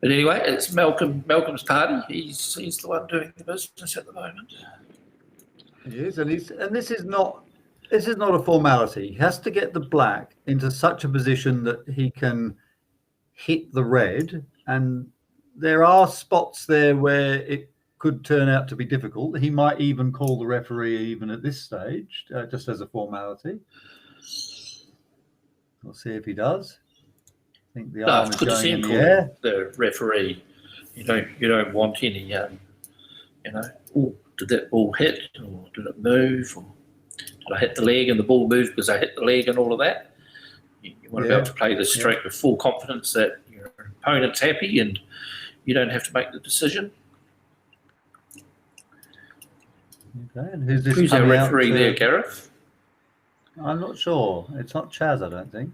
But anyway, it's Malcolm's party. He's the one doing the business at the moment. He is, and this is not a formality. He has to get the black into such a position that he can hit the red, and there are spots there where it could turn out to be difficult. He might even call the referee even at this stage, just as a formality. We'll see if he does. I think the arm is going in the air. The referee, you don't want any, oh, did that ball hit, or did it move, or did I hit the leg and the ball moved because I hit the leg and all of that. You want to be able to play the stroke with full confidence that your opponent's happy and you don't have to make the decision. Okay, and who's this? Who's our referee there, Gareth? I'm not sure. It's not Chaz, I don't think.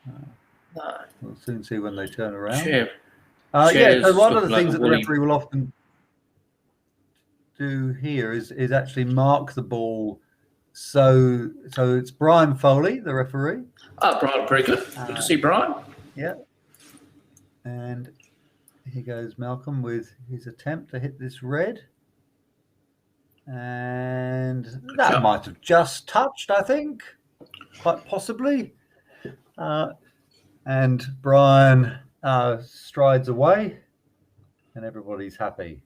No. We'll soon see when they turn around. Sure. So one of the things that the referee will often do here is actually mark the ball. So it's Brian Foley, the referee. Brian, very good. Good to see Brian. Yeah. And here goes Malcolm with his attempt to hit this red. And that might have just touched, I think, quite possibly. And Brian strides away, and everybody's happy.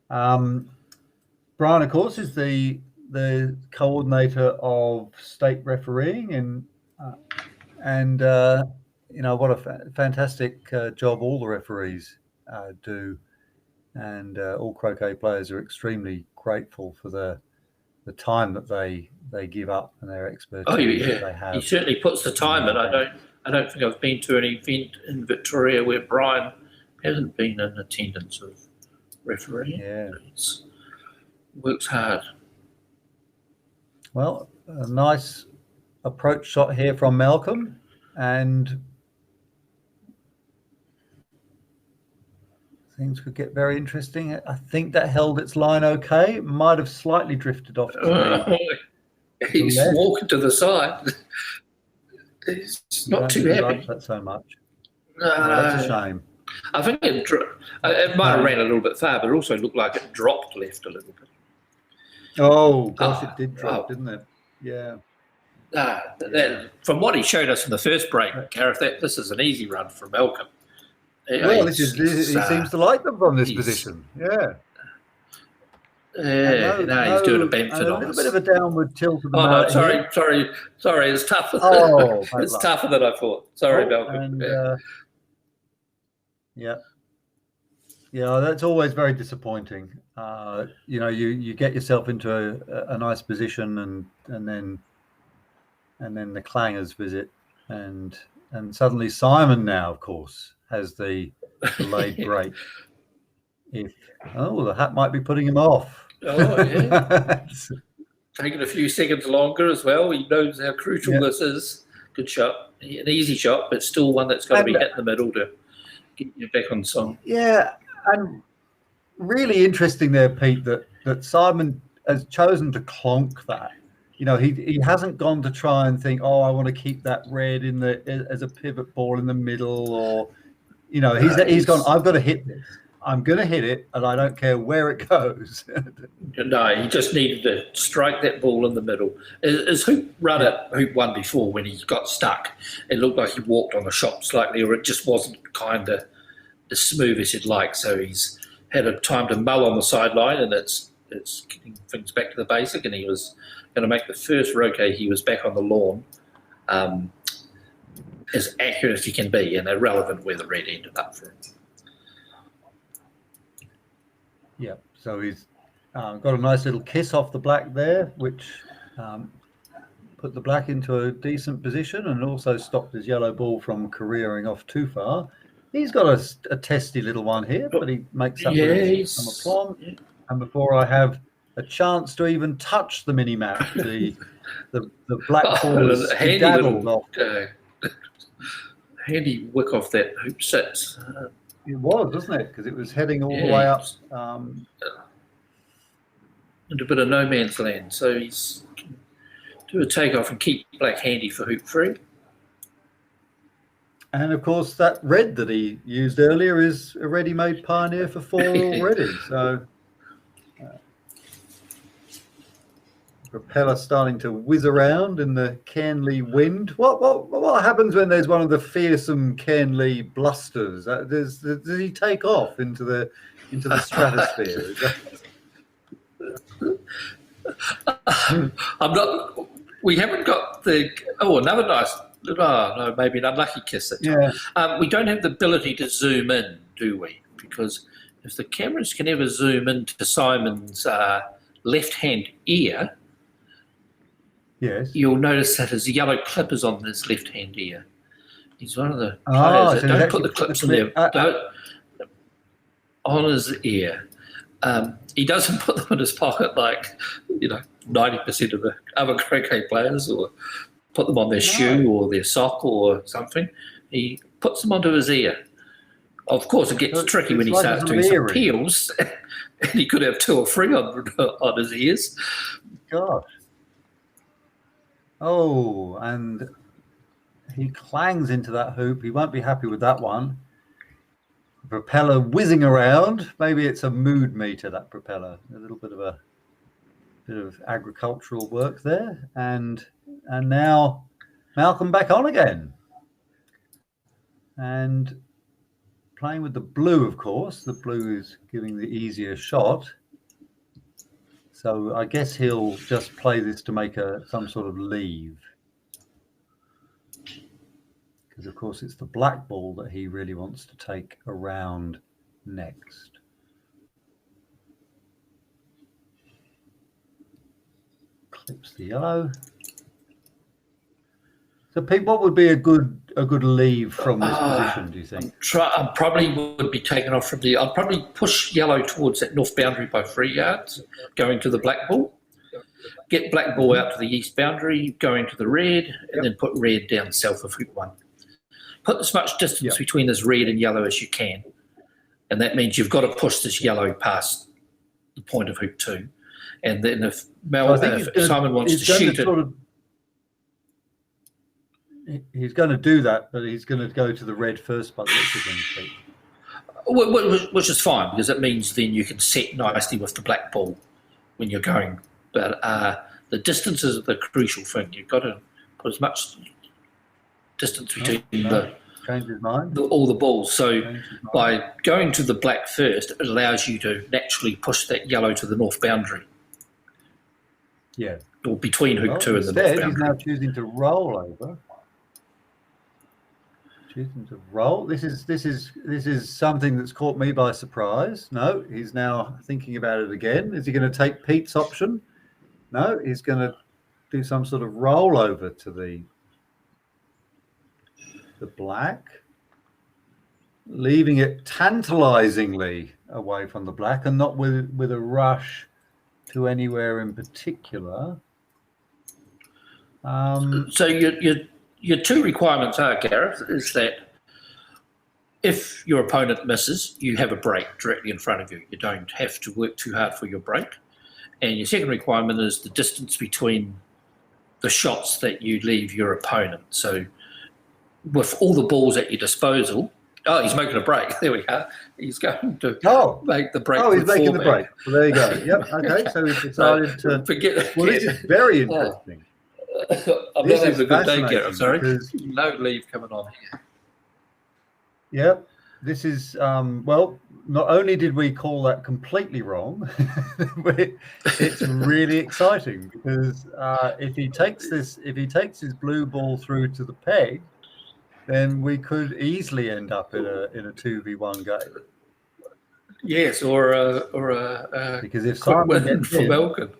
Brian, of course, is the coordinator of state refereeing, and what a fantastic job all the referees do, and all croquet players are extremely grateful for the time that they give up and their expertise that they have. He certainly puts the time in. I don't think I've been to an event in Victoria where Brian hasn't been in attendance of refereeing. Yeah. Works hard. Well, a nice approach shot here from Malcolm, and things could get very interesting. I think that held its line okay. It might have slightly drifted off. He's walking to the side. He's not too happy. Like that so much. No, that's a shame. I think it might have ran a little bit far, but it also looked like it dropped left a little bit. Oh, gosh, it did drop, didn't it? Yeah. From what he showed us in the first break, Gareth, this is an easy run for Malcolm. Well, he seems to like them from this position. Yeah. He's doing a Bamford on us. A little bit of a downward tilt. No, sorry. It's tougher. It's tougher than I thought. Sorry, Malcolm. Yeah, that's always very disappointing. You get yourself into a nice position, and then the clangers visit, and suddenly Simon now, of course, has the delayed break. The hat might be putting him off. Oh, yeah. Taking a few seconds longer as well. He knows how crucial this is. Good shot. An easy shot, but still one that's got to be hit in the middle to get you back on song. Yeah, and really interesting there, Pete, that Simon has chosen to clonk that. He hasn't gone to try and think, I want to keep that red as a pivot ball in the middle, or he's gone, I've got to hit this. I'm going to hit it, and I don't care where it goes. No, he just needed to strike that ball in the middle. His hoop run at hoop one before, when he got stuck, it looked like he walked on the shop slightly, or it just wasn't kind of as smooth as he'd like. So he's had a time to mull on the sideline, and it's getting things back to the basic, and he was going to make the first roquet. He was back on the lawn, as accurate as he can be, and irrelevant where the red ended up for him. Yeah, so he's got a nice little kiss off the black there, which put the black into a decent position and also stopped his yellow ball from careering off too far. He's got a testy little one here, but he makes up with some aplomb. Yeah. And before I have a chance to even touch the mini map, the black ball is daddled off. Handy wick off that hoop sits. It was, wasn't it? Because it was heading all the way up. Into a bit of no man's land. So he's do a takeoff and keep black handy for hoop 3. And of course, that red that he used earlier is a ready-made Pioneer for 4 already. So, propeller starting to whiz around in the Cairnlea wind. What happens when there's one of the fearsome Cairnlea blusters? Does he take off into the stratosphere? I'm not. We haven't got the. Oh, another nice. Oh no, maybe an unlucky kiss that time. Yeah. We don't have the ability to zoom in, do we? Because if the cameras can ever zoom into Simon's left-hand ear, Yes. you'll notice that his yellow clip is on his left-hand ear. He's one of the Oh, players so that he's don't put actually the clips put in the there. clip- On his ear. He doesn't put them in his pocket like 90% of the other croquet players, or put them on their shoe or their sock or something. He puts them onto his ear. Of course, it gets tricky when he like starts a doing some earring. peels, and he could have 2 or 3 on his ears. Gosh. Oh, and he clangs into that hoop. He won't be happy with that one. Propeller whizzing around. Maybe it's a mood meter, that propeller. A little bit of agricultural work there. And now Malcolm back on again. And playing with the blue, of course. The blue is giving the easier shot. So I guess he'll just play this to make some sort of leave. Because, of course, it's the black ball that he really wants to take around next. Clips the yellow. So, Pete, what would be a good leave from this position, do you think? I probably would be taken off from the. I'd probably push yellow towards that north boundary by 3 yards, going to the black ball. Get black ball out to the east boundary, going to the red, and then put red down south of hoop 1. Put as much distance between this red and yellow as you can. And that means you've got to push this yellow past the point of hoop 2. And then if Simon wants to shoot it. He's going to do that, but he's going to go to the red first by the looks of things. Which is fine, because it means then you can set nicely with the black ball when you're going. But the distance is the crucial thing. You've got to put as much distance between all the balls. So by going to the black first, it allows you to naturally push that yellow to the north boundary. Yeah. Or between hoop 2 and the north boundary. He's now choosing to roll over. Choosing to roll. This is something that's caught me by surprise. No, he's now thinking about it again. Is he going to take Pete's option? No, he's going to do some sort of roll over to the black, leaving it tantalizingly away from the black and not with a rush to anywhere in particular. So your 2 requirements are, Gareth, is that if your opponent misses, you have a break directly in front of you. You don't have to work too hard for your break. And your second requirement is the distance between the shots that you leave your opponent. So with all the balls at your disposal, he's making a break. There we are. He's going to make the break. Oh, he's making the break. Well, there you go. Yep. Okay. So he's decided to forget. Well, this is very interesting. I'm not having a good day, Gareth. Sorry. No leave coming on here. Yep. This is well. Not only did we call that completely wrong, but it's really exciting because if he takes his blue ball through to the peg, then we could easily end up in a 2v1 game. Yes, or a because if Simon gets for Malcolm.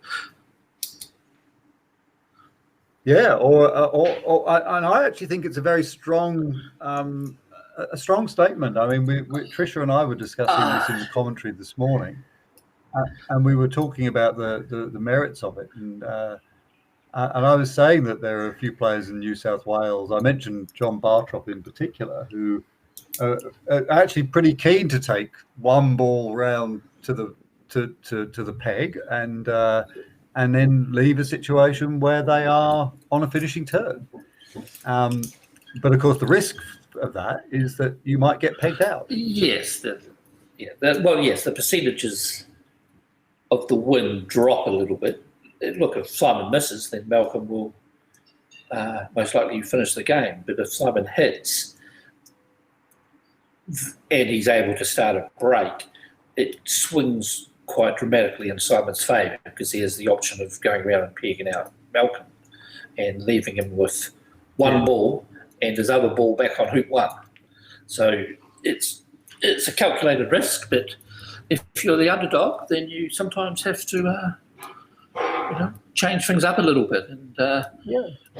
Yeah, or and I actually think it's a very strong statement. I mean, Tricia and I were discussing this in the commentary this morning, and we were talking about the merits of it. And I was saying that there are a few players in New South Wales. I mentioned John Bartrop in particular, who are actually pretty keen to take one ball round to the peg and then leave a situation where they are on a finishing turn. But of course, the risk of that is that you might get pegged out. Yes, the percentages of the win drop a little bit. Look, if Simon misses, then Malcolm will most likely finish the game. But if Simon hits and he's able to start a break, it swings quite dramatically in Simon's favour, because he has the option of going around and pegging out Malcolm and leaving him with one ball and his other ball back on hoop one. So it's a calculated risk, but if you're the underdog, then you sometimes have to change things up a little bit. And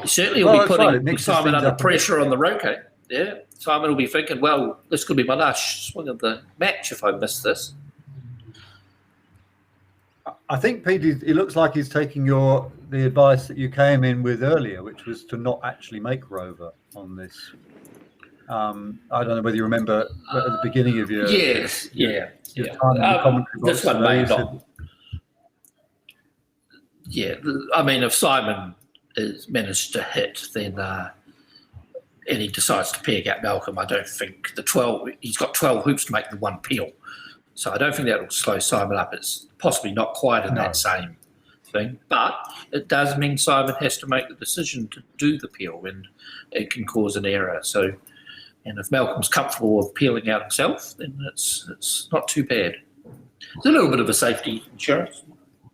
certainly will be putting Simon under pressure on the Croquet. Yeah, Simon will be thinking, well, this could be my last swing of the match if I miss this. I think, Pete, it looks like he's taking the advice that you came in with earlier, which was to not actually make Rover on this. I don't know whether you remember at the beginning of your time in the commentary box. This one may not. Yeah, I mean, if Simon is managed to hit, then and he decides to peg out Malcolm, I don't think he's got 12 hoops to make the one peel. So I don't think that will slow Simon up. It's possibly not quite in that same thing, but it does mean Simon has to make the decision to do the peel, and it can cause an error. So, and if Malcolm's comfortable with peeling out himself, then it's not too bad. It's a little bit of a safety insurance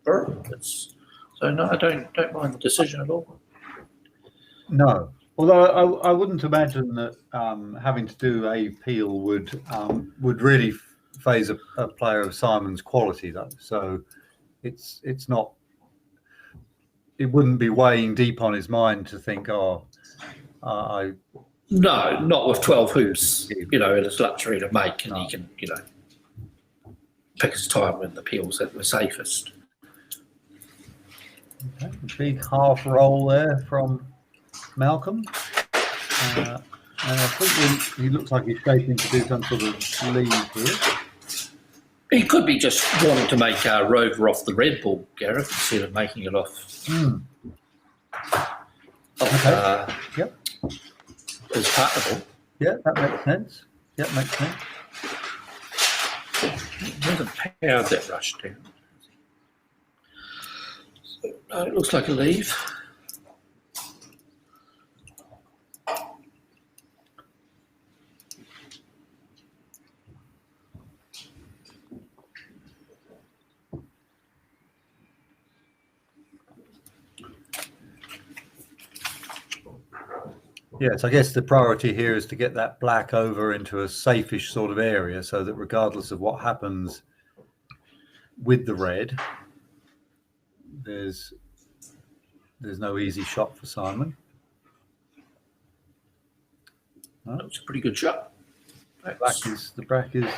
for it. So no, I don't mind the decision at all. No, although I wouldn't imagine that having to do a peel would really phase a player of Simon's quality, though. So it's not. It wouldn't be weighing deep on his mind to think, No, not with 12 hoops. It is luxury to make, and he can, pick his time when the peels that were safest. Okay, big half roll there from Malcolm. And I think he looks like he's shaping to do some sort of lead here. He could be just wanting to make Rover off the red ball, Gareth, instead of making it off. His partner ball. Yeah, that makes sense. Makes sense. He hasn't powered that rush down. So, no, it looks like a leave. Yes, I guess the priority here is to get that black over into a safe-ish sort of area, so that regardless of what happens with the red, there's no easy shot for Simon. That was a pretty good shot. The black is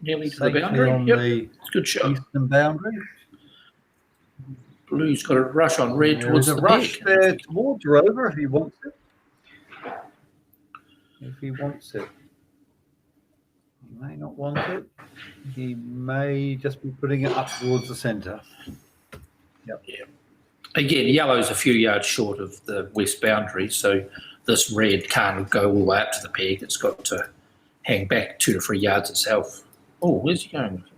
nearly to the boundary. On the good shot. Eastern boundary. Blue's got a rush on red towards the rush there towards Rover if he wants it. If he wants it. He may not want it. He may just be putting it up towards the centre. Yeah. Again, yellow's a few yards short of the west boundary, so this red can't go all the way up to the peg. It's got to hang back 2 to 3 yards itself. Oh, where's he going with it?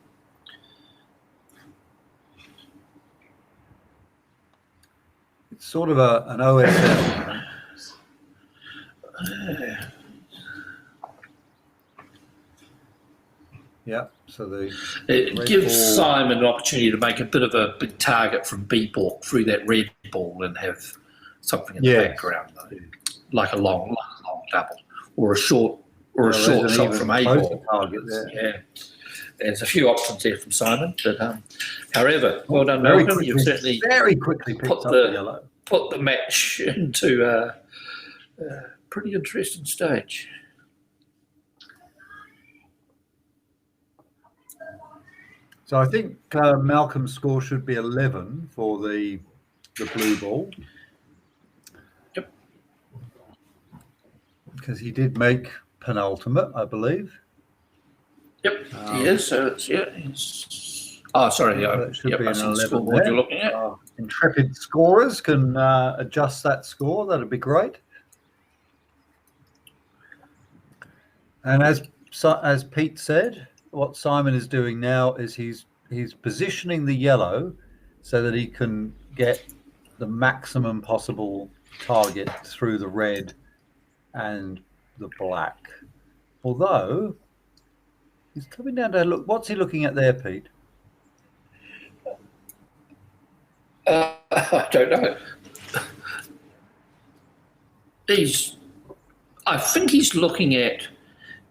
It's sort of an OSL. Yeah, so it gives Simon an opportunity to make a bit of a big target from B ball through that red ball and have something in the background, though, like a long double or a short shot from A ball. Yeah, there's a few options there from Simon, but however, well done, Malcolm. You've certainly very quickly put the match into a pretty interesting stage. So I think Malcolm's score should be 11 for the blue ball. Yep. Because he did make penultimate, I believe. Yep. Yes. So it's Oh, sorry. That should be an 11 what you're looking at. Intrepid scorers can adjust that score. That'd be great. And as Pete said, what Simon is doing now is he's positioning the yellow so that he can get the maximum possible target through the red and the black. Although he's coming down to look. What's he looking at there, Pete? I don't know. I think he's looking at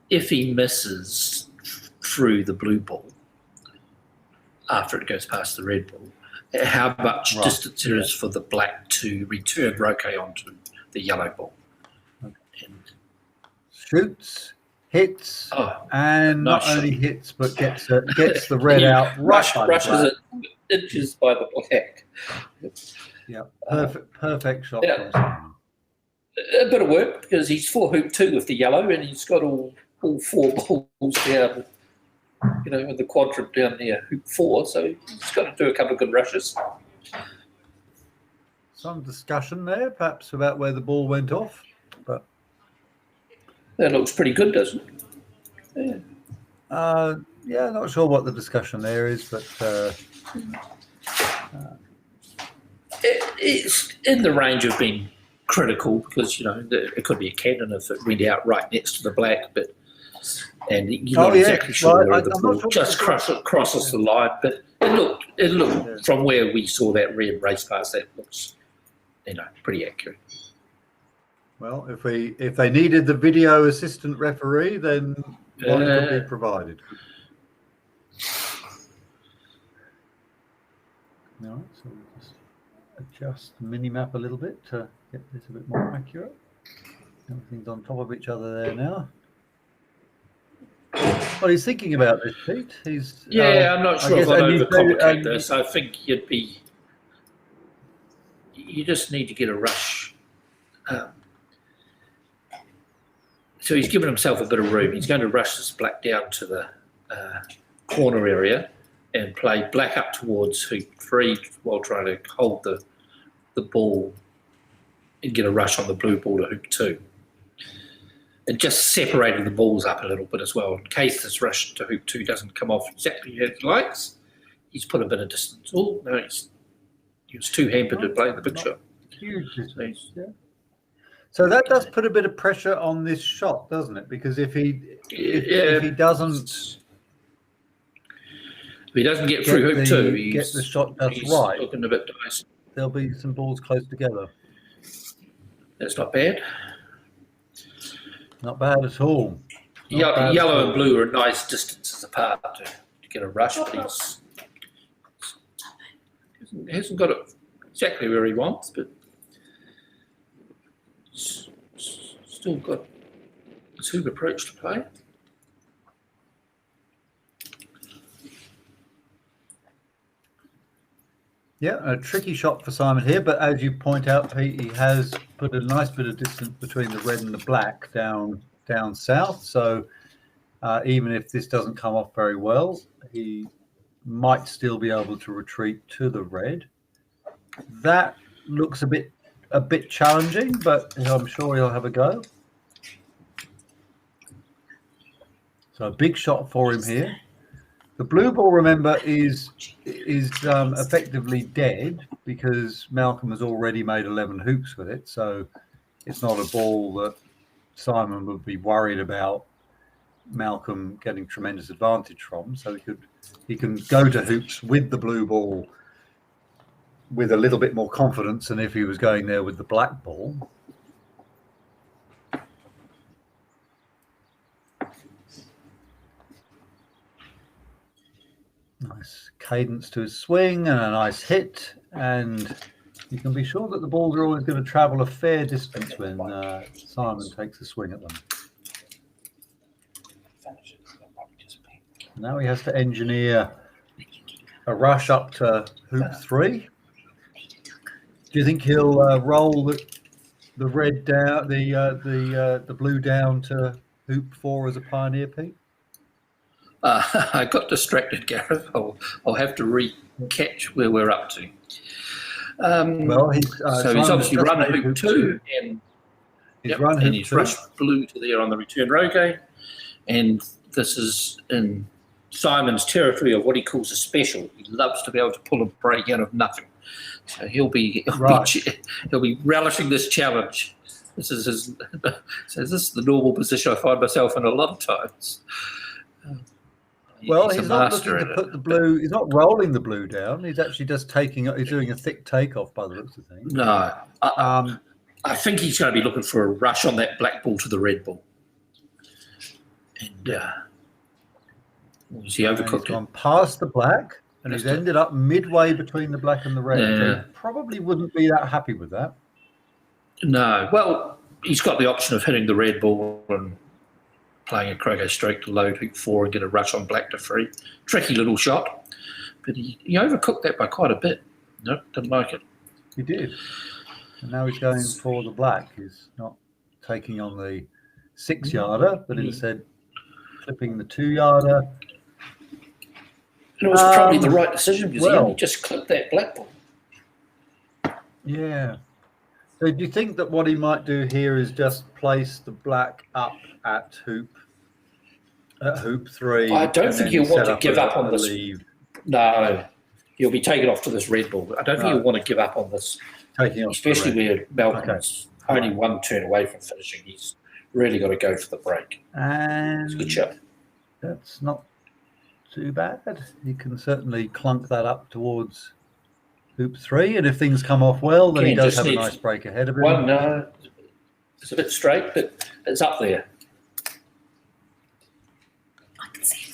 if he misses through the blue ball after it goes past the red ball, how much distance there is for the black to return Croquet onto the yellow ball. And shoots, hits, and nice not only hits but gets the red out rushes it inches by the black. Yeah, perfect shot. Yeah. From Simon. A bit of work because he's 4 hoop 2 with the yellow, and he's got all 4 balls down, in the quadrant down near hoop 4. So he's got to do a couple of good rushes. Some discussion there, perhaps, about where the ball went off, but that looks pretty good, doesn't it? Yeah. Not sure what the discussion there is, but it's in the range of being critical because it could be a cannon if it went out right next to the black, and you're not exactly sure where the ball just crosses the line. But it looked from where we saw that red race past, that looks pretty accurate. Well, if they needed the video assistant referee, then one could be provided. All right, so we'll just adjust the mini map a little bit to get this a bit more accurate. Everything's on top of each other there now. Well, he's thinking about this, Pete. I'm not sure if I'd overcomplicate this. I think you just need to get a rush. So he's given himself a bit of room. He's going to rush this black down to the corner area and play black up towards hoop 3 while trying to hold the ball and get a rush on the blue ball to hoop 2. And just separating the balls up a little bit as well. In case this rush to hoop 2 doesn't come off exactly as he likes, he's put a bit of distance. Oh, no, he was too hampered to play the big shot. Huge distance, So that does put a bit of pressure on this shot, doesn't it? Because if he doesn't... If he doesn't get through hoop 2, get the shot just right, looking a bit dicey. There'll be some balls close together. That's not bad. Not bad at all. Yellow and blue are nice distances apart to get a rush, but he hasn't got it exactly where he wants, but still got a super approach to play. Yeah, a tricky shot for Simon here, but as you point out, Pete, he has put a nice bit of distance between the red and the black down south. So even if this doesn't come off very well, he might still be able to retreat to the red. That looks a bit challenging, but I'm sure he'll have a go. So a big shot for him here. The blue ball, remember, is effectively dead because Malcolm has already made 11 hoops with it. So it's not a ball that Simon would be worried about Malcolm getting tremendous advantage from. So he can go to hoops with the blue ball with a little bit more confidence than if he was going there with the black ball. Nice cadence to his swing and a nice hit, and you can be sure that the balls are always going to travel a fair distance when Simon takes a swing at them. Now he has to engineer a rush up to hoop 3. Do you think he'll roll the red down, the blue down to hoop 4 as a pioneer, Pete? I got distracted, Gareth. I'll have to re-catch where we're up to. Well, he's obviously run hoop 2 and he's rushed blue to there on the return Croquet. and this is in Simon's territory of what he calls a special. He loves to be able to pull a break out of nothing. So he'll be relishing this challenge. This is his. So this is the normal position I find myself in a lot of times. Well, he's not looking to put the blue. He's not rolling the blue down. He's actually just taking. He's doing a thick takeoff by the looks of things. No, I think he's going to be looking for a rush on that black ball to the red ball. And he overcooked it. Gone past the black, and he's ended up midway between the black and the red. Yeah. So he probably wouldn't be that happy with that. No, well, he's got the option of hitting the red ball and playing a croquet stroke to load hoop 4 and get a rush on black to 3. Tricky little shot, but he overcooked that by quite a bit. No, didn't like it. He did. And now he's going for the black. He's not taking on the 6-yarder, but instead clipping the 2-yarder. It was probably the right decision because he only just clipped that black ball. Yeah. So do you think that what he might do here is just place the black up at hoop 3? I don't think he'll want to give up on this. No, he'll be taken off to this red ball. I don't think he'll want to give up on this, especially where Malcolm's only one turn away from finishing. He's really got to go for the break. And it's a good shot. That's not too bad. He can certainly clunk that up towards hoop 3, and if things come off well, then he does have a nice break ahead of him. It's a bit straight, but it's up there. I can see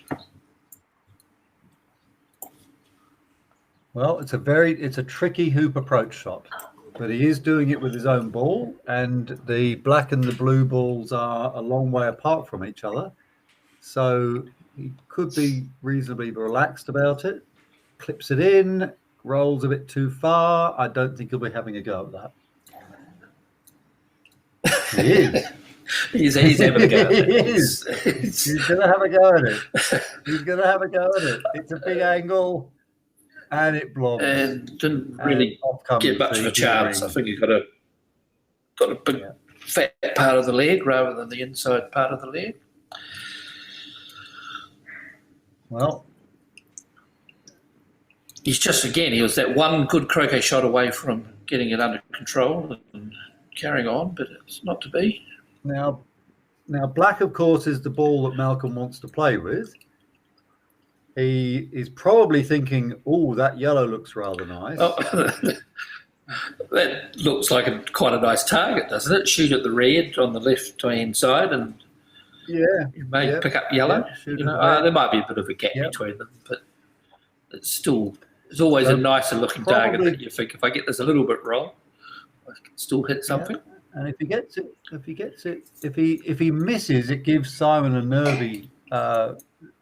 it. Well, it's a tricky hoop approach shot, but he is doing it with his own ball, and the black and the blue balls are a long way apart from each other, so he could be reasonably relaxed about it. Clips it in, rolls a bit too far. I don't think he'll be having a go at that. He is. He's having a go at it. He is. He's going to have a go at it. He's going to have a go at it. It's a big angle, and it blobs. And didn't really get much of a chance. I think he got a big fat part of the leg rather than the inside part of the leg. Well, he's just, again, he was that one good croquet shot away from getting it under control and carrying on, but it's not to be. Now black, of course, is the ball that Malcolm wants to play with. He is probably thinking, oh, that yellow looks rather nice. Oh, that looks like quite a nice target, doesn't it? Shoot at the red on the left-hand side and you may pick up yellow. There might be a bit of a gap between them, but it's always a nicer looking target that you think, if I get this a little bit wrong, I can still hit something. And if he misses, it gives Simon a nervy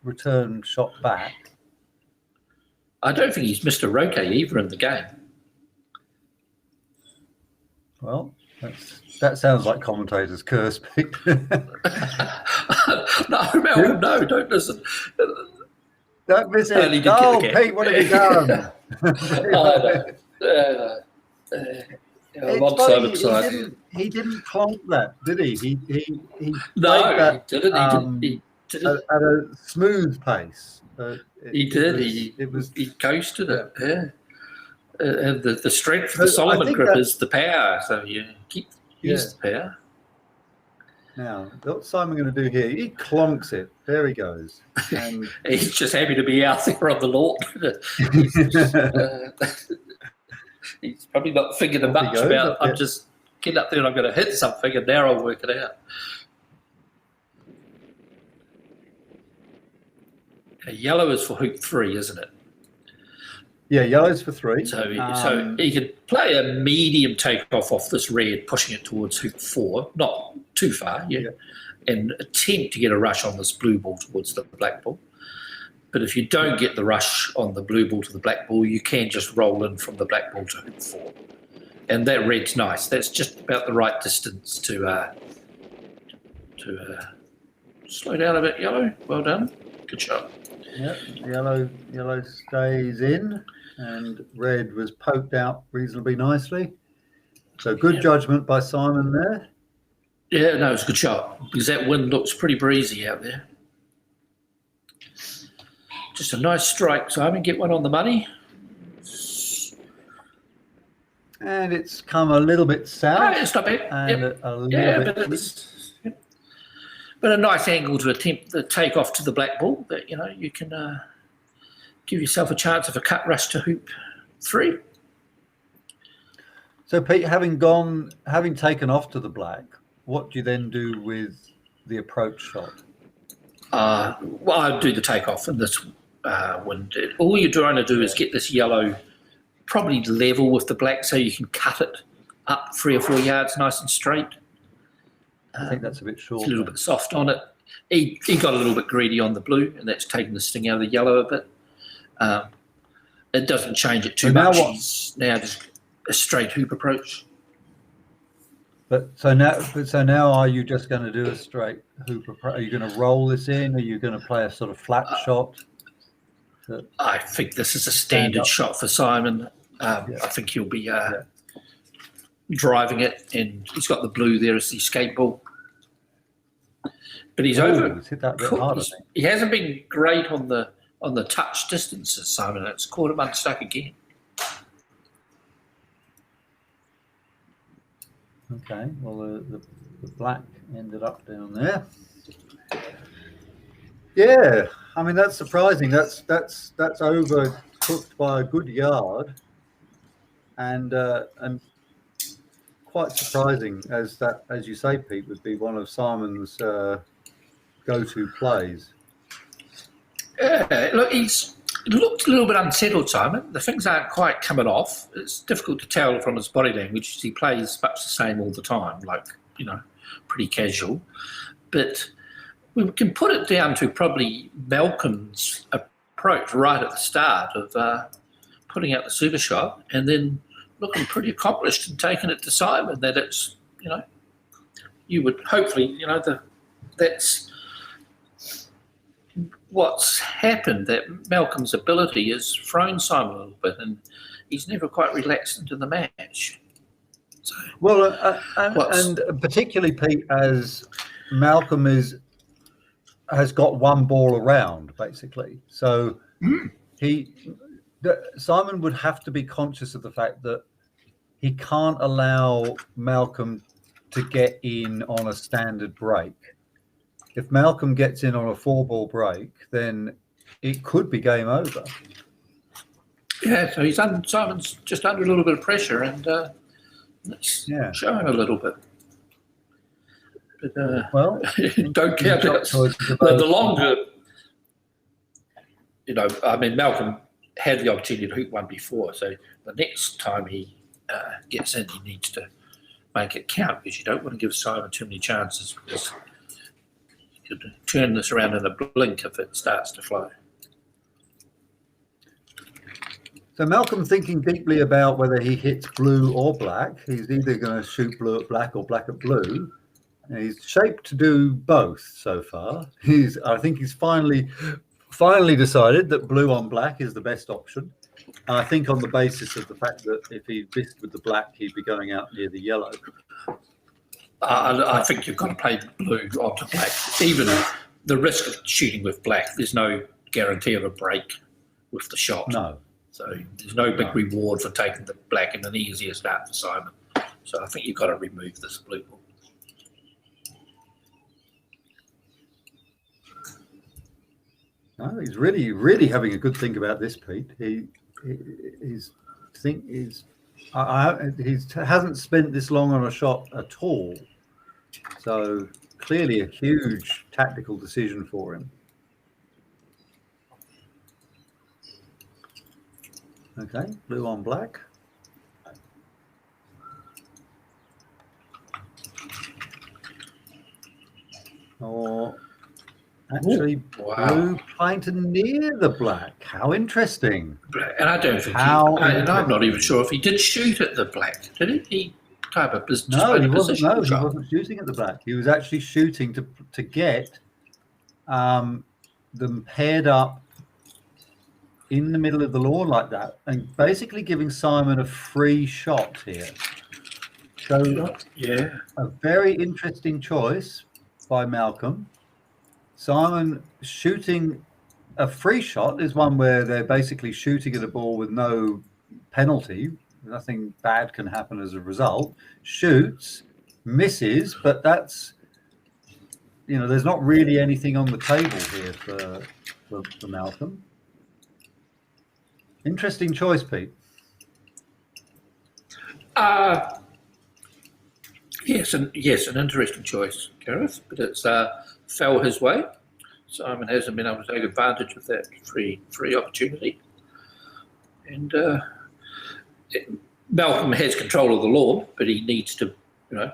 return shot back. I don't think he's missed a roquet either in the game. Well, that sounds like commentators' curse. No, don't listen. Don't miss it. Oh, Pete, what have you done? He didn't clonk that, did he? He didn't. He did it at a smooth pace. He coasted it. Yeah. And the strength of the Solomon grip is the power, so you use the power. Now, what's Simon going to do here? He clonks it. There he goes. And he's just happy to be out there on the lawn. He's probably not thinking much about, I'm just getting up there and I'm going to hit something and now I'll work it out. Yellow is for hoop 3, isn't it? Yeah, yellow's for 3. So he could play a medium takeoff off this red, pushing it towards hoop 4, not too far, and attempt to get a rush on this blue ball towards the black ball. But if you don't get the rush on the blue ball to the black ball, you can just roll in from the black ball to hoop 4. And that red's nice. That's just about the right distance to slow down a bit, yellow. Well done. Good shot. Yep, yellow stays in, and red was poked out reasonably nicely. So good judgment by Simon there. Yeah, no, it's a good shot because that wind looks pretty breezy out there. Just a nice strike, Simon. Get one on the money. And it's come a little bit south. It's not bad. And Yep. a little bit. But a nice angle to attempt the take off to the black ball. That you can give yourself a chance of a cut rush to hoop 3. So Pete, having taken off to the black, what do you then do with the approach shot? Well, I do the takeoff in this wind. All you're trying to do is get this yellow probably level with the black, so you can cut it up 3 or 4 yards, nice and straight. I think that's a bit short. It's a little bit soft on it. He got a little bit greedy on the blue, and that's taken the sting out of the yellow a bit. It doesn't change it too much. He's now just a straight hoop approach. So now, are you just going to do a straight hoop approach? Are you going to roll this in? Are you going to play a sort of flat shot? I think this is a standard shot for Simon. I think he'll be driving it, and he's got the blue there as the escape ball. But he's over. He's hit that bit hard, I think. He hasn't been great on the touch distances, Simon. It's caught him unstuck again. Okay, well the black ended up down there. Yeah, I mean that's surprising. That's overcooked by a good yard, and quite surprising as you say, Pete, would be one of Simon's go-to plays. Yeah, look, he's looked a little bit unsettled, Simon. The things aren't quite coming off. It's difficult to tell from his body language. He plays much the same all the time, like, pretty casual. But we can put it down to probably Malcolm's approach right at the start of putting out the super shot and then looking pretty accomplished and taking it to Simon. That it's, you would hopefully, that's what's happened, that Malcolm's ability has thrown Simon a little bit, and he's never quite relaxed into the match. So, well, and particularly, Pete, as Malcolm has got one ball around, basically. So Simon would have to be conscious of the fact that he can't allow Malcolm to get in on a standard break. If Malcolm gets in on a 4-ball break, then it could be game over. Yeah, so Simon's just under a little bit of pressure, and it's showing a little bit. But well, don't count it. The longer, Malcolm had the opportunity to hoop one before, so the next time he gets in, he needs to make it count, because you don't want to give Simon too many chances, because turn this around in a blink if it starts to flow. So Malcolm thinking deeply about whether he hits blue or black. He's either going to shoot blue at black or black at blue. And he's shaped to do both so far. I think he's finally decided that blue on black is the best option. And I think on the basis of the fact that if he missed with the black, he'd be going out near the yellow. I think you've got to play blue onto black. Even the risk of shooting with black, there's no guarantee of a break with the shot. No. So there's no big reward for taking the black and an easier start for Simon. So I think you've got to remove this blue ball. No, he's really, really having a good think about this, Pete. He hasn't spent this long on a shot at all. So clearly a huge tactical decision for him. Okay, blue on black. Or actually, blue playing to near the black. How interesting! And I don't think and I'm not even sure if he did shoot at the black. Did he? He type of business. No, he wasn't. No, he wasn't shooting at the black. He was actually shooting to get them paired up in the middle of the lawn like that, and basically giving Simon a free shot here. So Yeah. a very interesting choice by Malcolm. Simon shooting a free shot is one where they're basically shooting at a ball with no penalty. Nothing bad can happen as a result. Shoots, misses, but that's, there's not really anything on the table here for Malcolm. Interesting choice, Pete. Yes, an interesting choice, Gareth, but it's fell his way. Simon hasn't been able to take advantage of that free opportunity, and Malcolm has control of the lawn, but he needs to,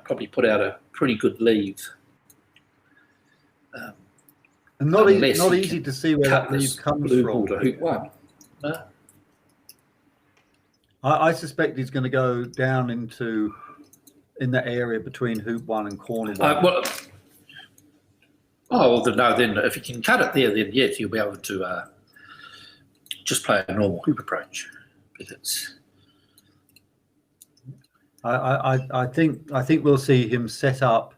probably put out a pretty good leave. And not easy to see where that leave comes blue from. ball to hoop one. No? I suspect he's going to go down in that area between hoop one and corner one. Then if he can cut it there, then yes, he'll be able to just play a normal hoop approach. But it's. I think we'll see him set up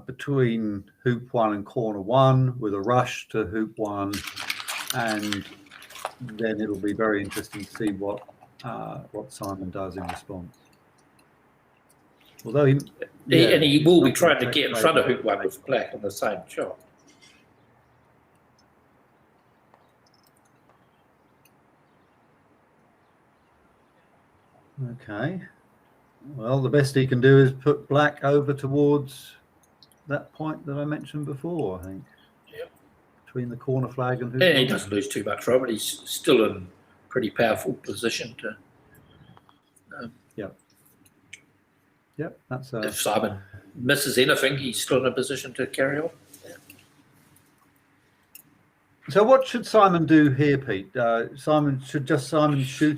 between hoop one and corner one with a rush to hoop one, and then it'll be very interesting to see what Simon does in response. Although he will be trying to get in front of hoop one with black on the same shot. Okay. Well, the best he can do is put black over towards that point that I mentioned before, I think. Yep. Between the corner flag and hoop Yeah, one. he doesn't lose too much from it. He's still in pretty powerful position to. Yep, that's if Simon misses anything, he's still in a position to carry on. Yeah. So what should Simon do here, Pete? Simon shoot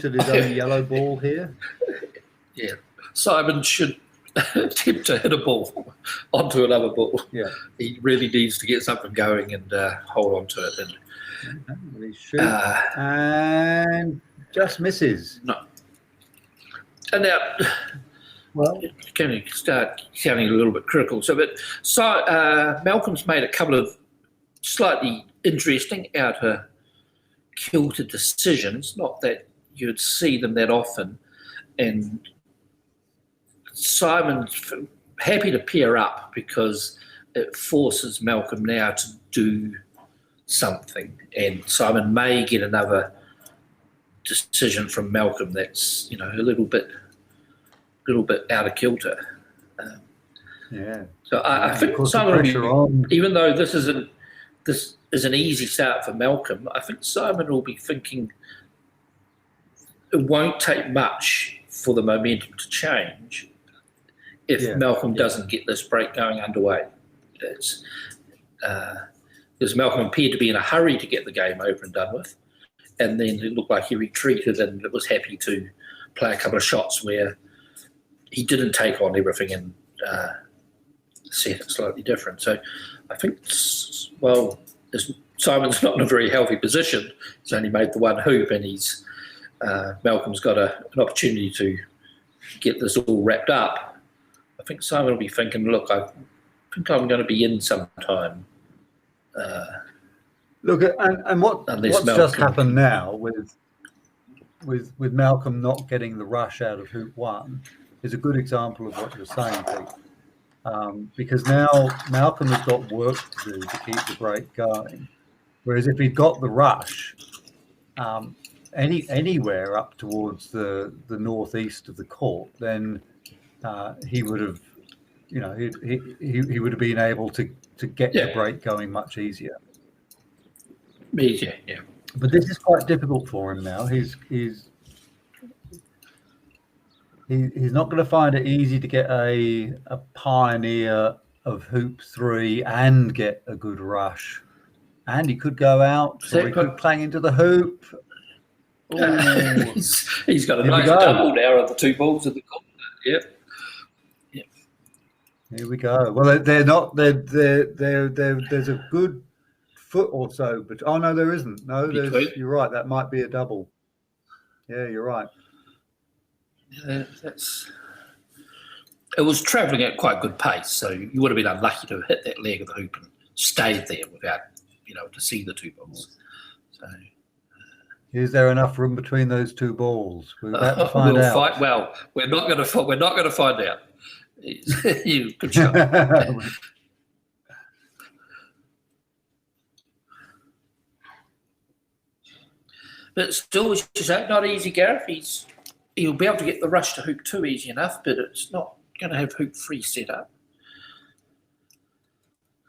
at his own yellow ball here? Yeah, Simon should attempt to hit a ball onto another ball. Yeah, he really needs to get something going and hold on to it. And really shoot and just misses. No. And now, well, it's going to start sounding a little bit critical. Malcolm's made a couple of slightly interesting outer kilter decisions. Not that you'd see them that often, and Simon's happy to pair up because it forces Malcolm now to do something, and Simon may get another decision from Malcolm that's a little bit out of kilter. So I think Simon will be, even though this is an easy start for Malcolm, I think Simon will be thinking it won't take much for the momentum to change if Malcolm doesn't get this break going underway. It's because Malcolm appeared to be in a hurry to get the game over and done with, and then it looked like he retreated and was happy to play a couple of shots where he didn't take on everything and set it slightly different. So I think, Simon's not in a very healthy position. He's only made the one hoop, and Malcolm's got an opportunity to get this all wrapped up. I think Simon will be thinking, look, I think I'm going to be in sometime. Look, and what's just happened now with Malcolm not getting the rush out of hoop one is a good example of what you're saying, Pete. Because now Malcolm has got work to do to keep the break going. Whereas if he'd got the rush anywhere up towards the northeast of the court, then he would have, he would have been able to get the break going much easier. Yeah. But this is quite difficult for him now. He's not going to find it easy to get a pioneer of hoop three and get a good rush. And he could go out, or he could clang into the hoop. He's got a nice double now of the two balls in the corner. Yep. Here we go. Well, they're not. There's a good foot or so, but no, there isn't. No, you're right. That might be a double. Yeah, you're right. Yeah, that's it was travelling at quite a good pace, so you would have been unlucky to have hit that leg of the hoop and stayed there without to see the two balls. So is there enough room between those two balls? We're about to find we'll out. well, we're not going to find out. You good shot. But still, as you say, not easy, Gareth. He'll be able to get the rush to hoop 2 easy enough, but it's not going to have hoop 3 set up.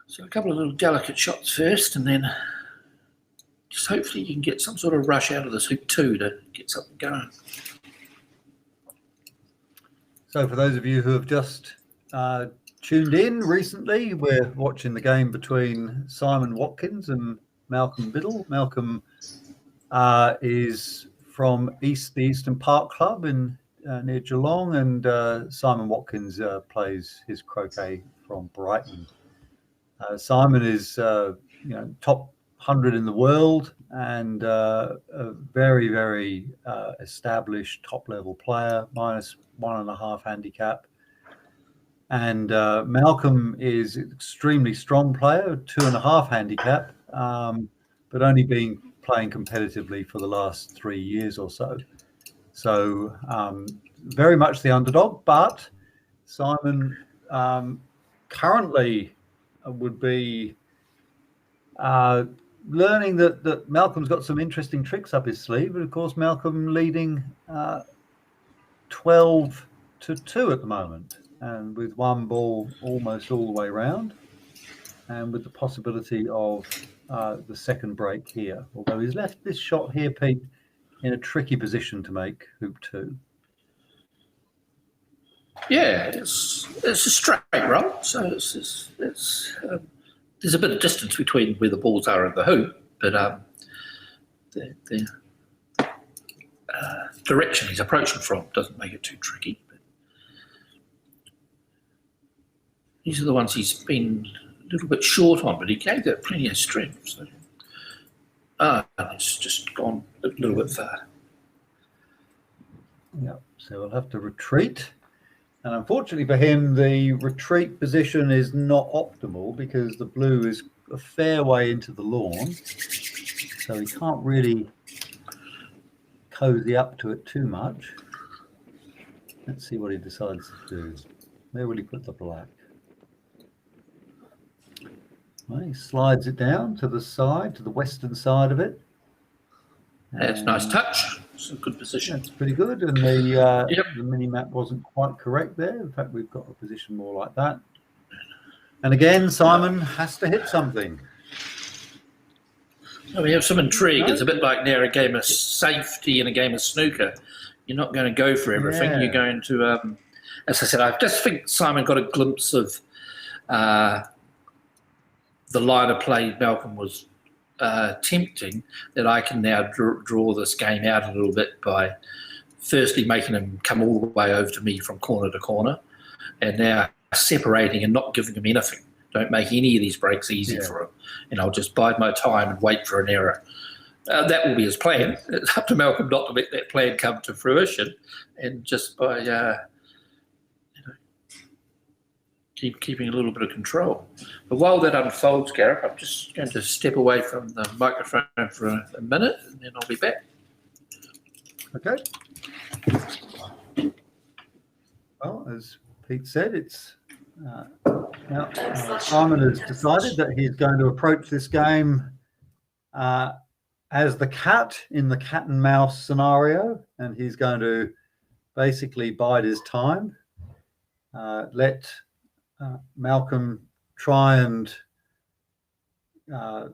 So a couple of little delicate shots first, and then just hopefully you can get some sort of rush out of this hoop 2 to get something going. So for those of you who have just tuned in recently, we're watching the game between Simon Watkins and Malcolm Biddle. Malcolm is from the Eastern Park Club in near Geelong, and Simon Watkins plays his croquet from Brighton. Simon is top 100 in the world and a very, very established top-level player, minus 1.5 handicap. And Malcolm is an extremely strong player, 2.5 handicap, but only been playing competitively for the last 3 years or so. So very much the underdog, but Simon currently would be learning that Malcolm's got some interesting tricks up his sleeve. But of course, Malcolm leading 12-2 at the moment, and with one ball almost all the way round, and with the possibility of the second break here. Although he's left this shot here, Pete, in a tricky position to make hoop 2. Yeah, it's a straight roll, so it's there's a bit of distance between where the balls are and the hoop, but the direction he's approaching from doesn't make it too tricky. But these are the ones he's been a little bit short on, but he gave that plenty of strength. So. It's just gone a little bit far. Yeah, so we'll have to retreat. And unfortunately for him, the retreat position is not optimal because the blue is a fair way into the lawn. So he can't really cozy up to it too much. Let's see what he decides to do. Where will he put the black? Well, he slides it down to the side, to the western side of it. That's a nice touch. It's a good position. That's pretty good. And the mini map wasn't quite correct there. In fact, we've got a position more like that. And again, Simon has to hit something. Well, we have some intrigue. It's a bit like now a game of safety and a game of snooker. You're not going to go for everything. Yeah. You're going to, as I said, I just think Simon got a glimpse of the line of play Malcolm was tempting, that I can now draw this game out a little bit by firstly making him come all the way over to me from corner to corner, and now separating and not giving him anything. Don't make any of these breaks easy for him, and I'll just bide my time and wait for an error. That will be his plan. It's up to Malcolm not to let that plan come to fruition, and just by keeping a little bit of control. But while that unfolds, Gareth, I'm just going to step away from the microphone for a minute, and then I'll be back. Okay. Well, as Pete said, it's now Simon has decided that he's going to approach this game as the cat in the cat and mouse scenario, and he's going to basically bide his time, let Malcolm try and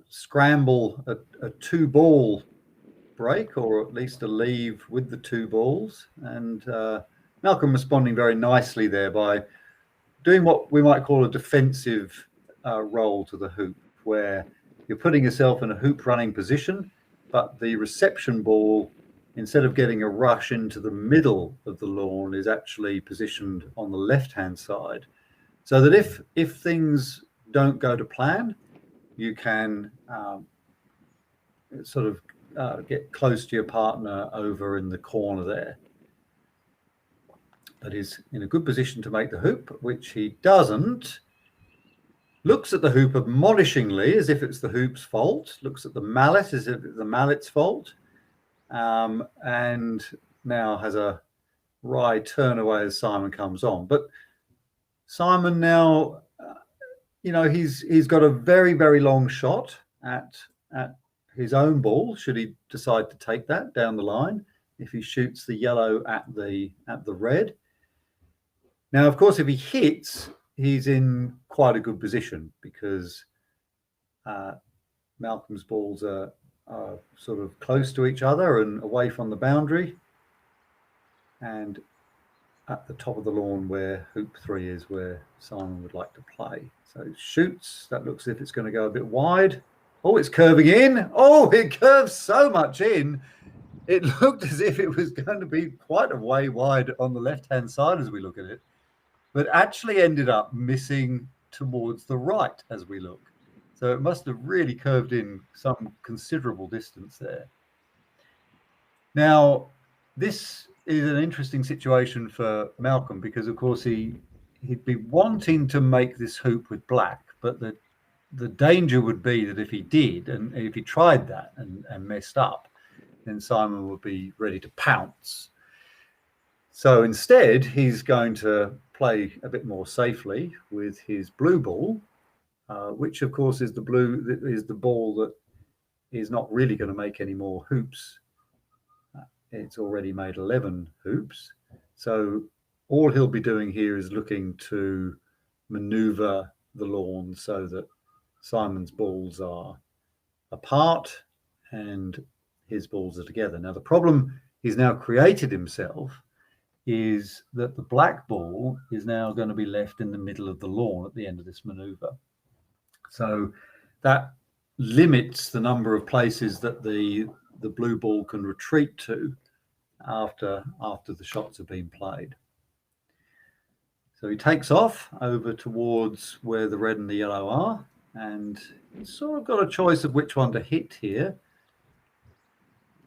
scramble a 2-ball break, or at least a leave with the 2 balls, and Malcolm responding very nicely there by doing what we might call a defensive roll to the hoop, where you're putting yourself in a hoop running position, but the reception ball, instead of getting a rush into the middle of the lawn, is actually positioned on the left-hand side, so that if things don't go to plan, you can sort of get close to your partner over in the corner there. but is in a good position to make the hoop, which he doesn't. Looks at the hoop admonishingly as if it's the hoop's fault, looks at the mallet as if it's the mallet's fault, and now has a wry turn away as Simon comes on. But Simon now, he's got a very, very long shot at his own ball, should he decide to take that down the line, if he shoots the yellow at the red. Now, of course, if he hits, he's in quite a good position because Malcolm's balls are sort of close to each other and away from the boundary, and at the top of the lawn where hoop 3 is, where Simon would like to play. So he shoots. That looks as if it's going to go a bit wide. Oh, it's curving in. Oh, it curves so much in. It looked as if it was going to be quite a way wide on the left-hand side as we look at it, but actually ended up missing towards the right as we look. So it must have really curved in some considerable distance there. Now, this is an interesting situation for Malcolm because, of course, he'd be wanting to make this hoop with black, but the danger would be that if he did, and if he tried that and messed up, then Simon would be ready to pounce. So instead, he's going to play a bit more safely with his blue ball, which of course is the ball that is not really going to make any more hoops. It's already made 11 hoops. So all he'll be doing here is looking to maneuver the lawn so that Simon's balls are apart and his balls are together. Now, the problem he's now created himself is that the black ball is now going to be left in the middle of the lawn at the end of this maneuver. So that limits the number of places that the blue ball can retreat to after the shots have been played. So he takes off over towards where the red and the yellow are, and he's sort of got a choice of which one to hit here.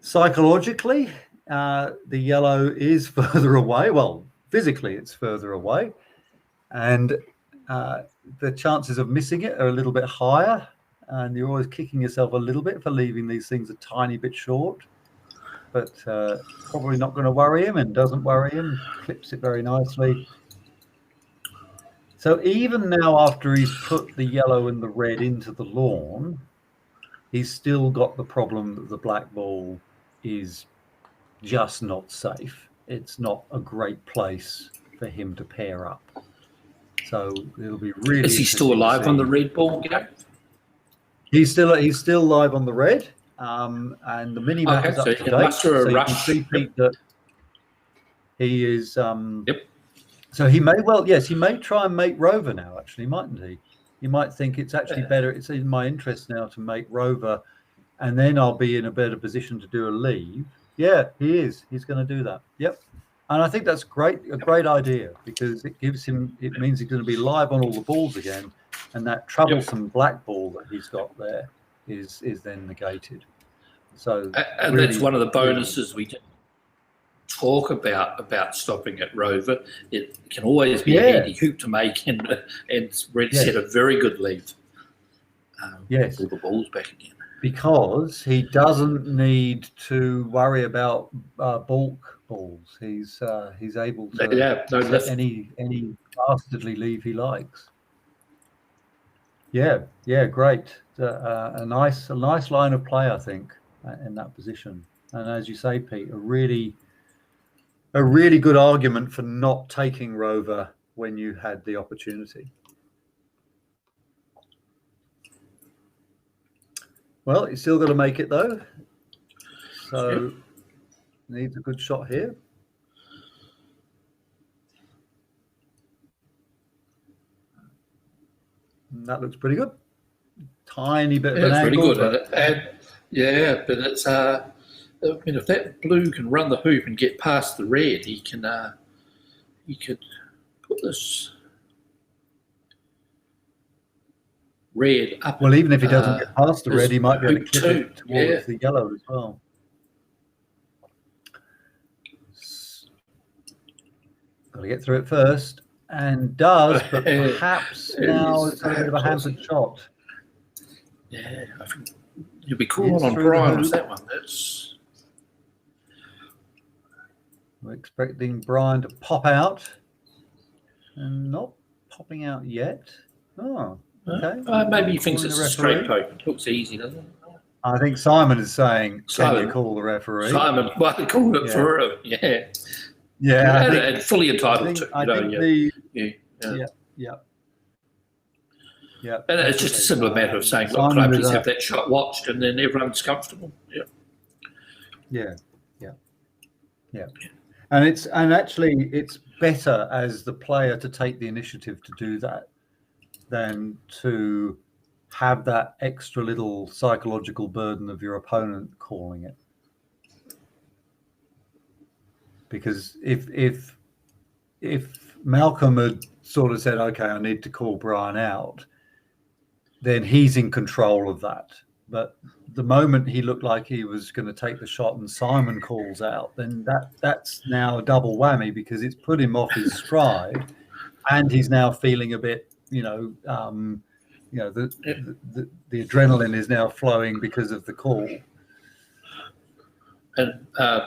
Psychologically, the yellow is further away. Well, physically it's further away, and the chances of missing it are a little bit higher, and you're always kicking yourself a little bit for leaving these things a tiny bit short. But probably not going to worry him, and doesn't worry him, clips it very nicely. So even now, after he's put the yellow and the red into the lawn, he's still got the problem that the black ball is just not safe. It's not a great place for him to pair up. So it'll be really. Is he still alive on the red ball, Gary? He's still live on the red, and the mini map is up to date. So you can see, Pete, that he is. Yep. So he may try and make Rover now. Actually, mightn't he? You might think it's actually better. It's in my interest now to make Rover, and then I'll be in a better position to do a leave. Yeah, he is. He's going to do that. Yep. And I think that's great. A great idea, because it means he's going to be live on all the balls again, and that troublesome black ball that he's got there is then negated. So, and really, that's one of the bonuses we talk about stopping at Rover. It can always be a handy hoop to make, and Red set a very good lead. Yes, all the balls back again, because he doesn't need to worry about bulk balls. He's able to let any dastardly leave he likes. Yeah, great. A nice line of play, I think, in that position. And as you say, Pete, a really good argument for not taking Rover when you had the opportunity. Well, he's still got to make it though, so needs a good shot here. And that looks pretty good. Tiny bit of an angle. Pretty good. But it's I mean, if that blue can run the hoop and get past the red, he could put this red up. Well, even if he doesn't get past the red, he might be able to clip it towards the yellow as well. got to get through it first, and does, but perhaps now it's a bit of a hampered shot. Yeah, I think you'll be calling Yes, on through the Brian. Was hoop. that one? That's We're expecting Brian to pop out, and not popping out yet. Oh, okay. maybe he thinks Calling it's the a straight referee. poke. It looks easy, doesn't it? I think Simon is saying, "Can Simon. you call the referee?" Simon might have called it Yeah. for him. Yeah, Yeah, and fully entitled to. I You know, think yeah. And it's just a similar matter of saying, look, can I please have that shot watched, and then everyone's comfortable. Yeah. And actually, it's better as the player to take the initiative to do that than to have that extra little psychological burden of your opponent calling it. Because if Malcolm had sort of said, "Okay, I need to call Brian out," then he's in control of that. But the moment he looked like he was going to take the shot and Simon calls out, then that's now a double whammy, because it's put him off his stride, and he's now feeling a bit, the adrenaline is now flowing because of the call. And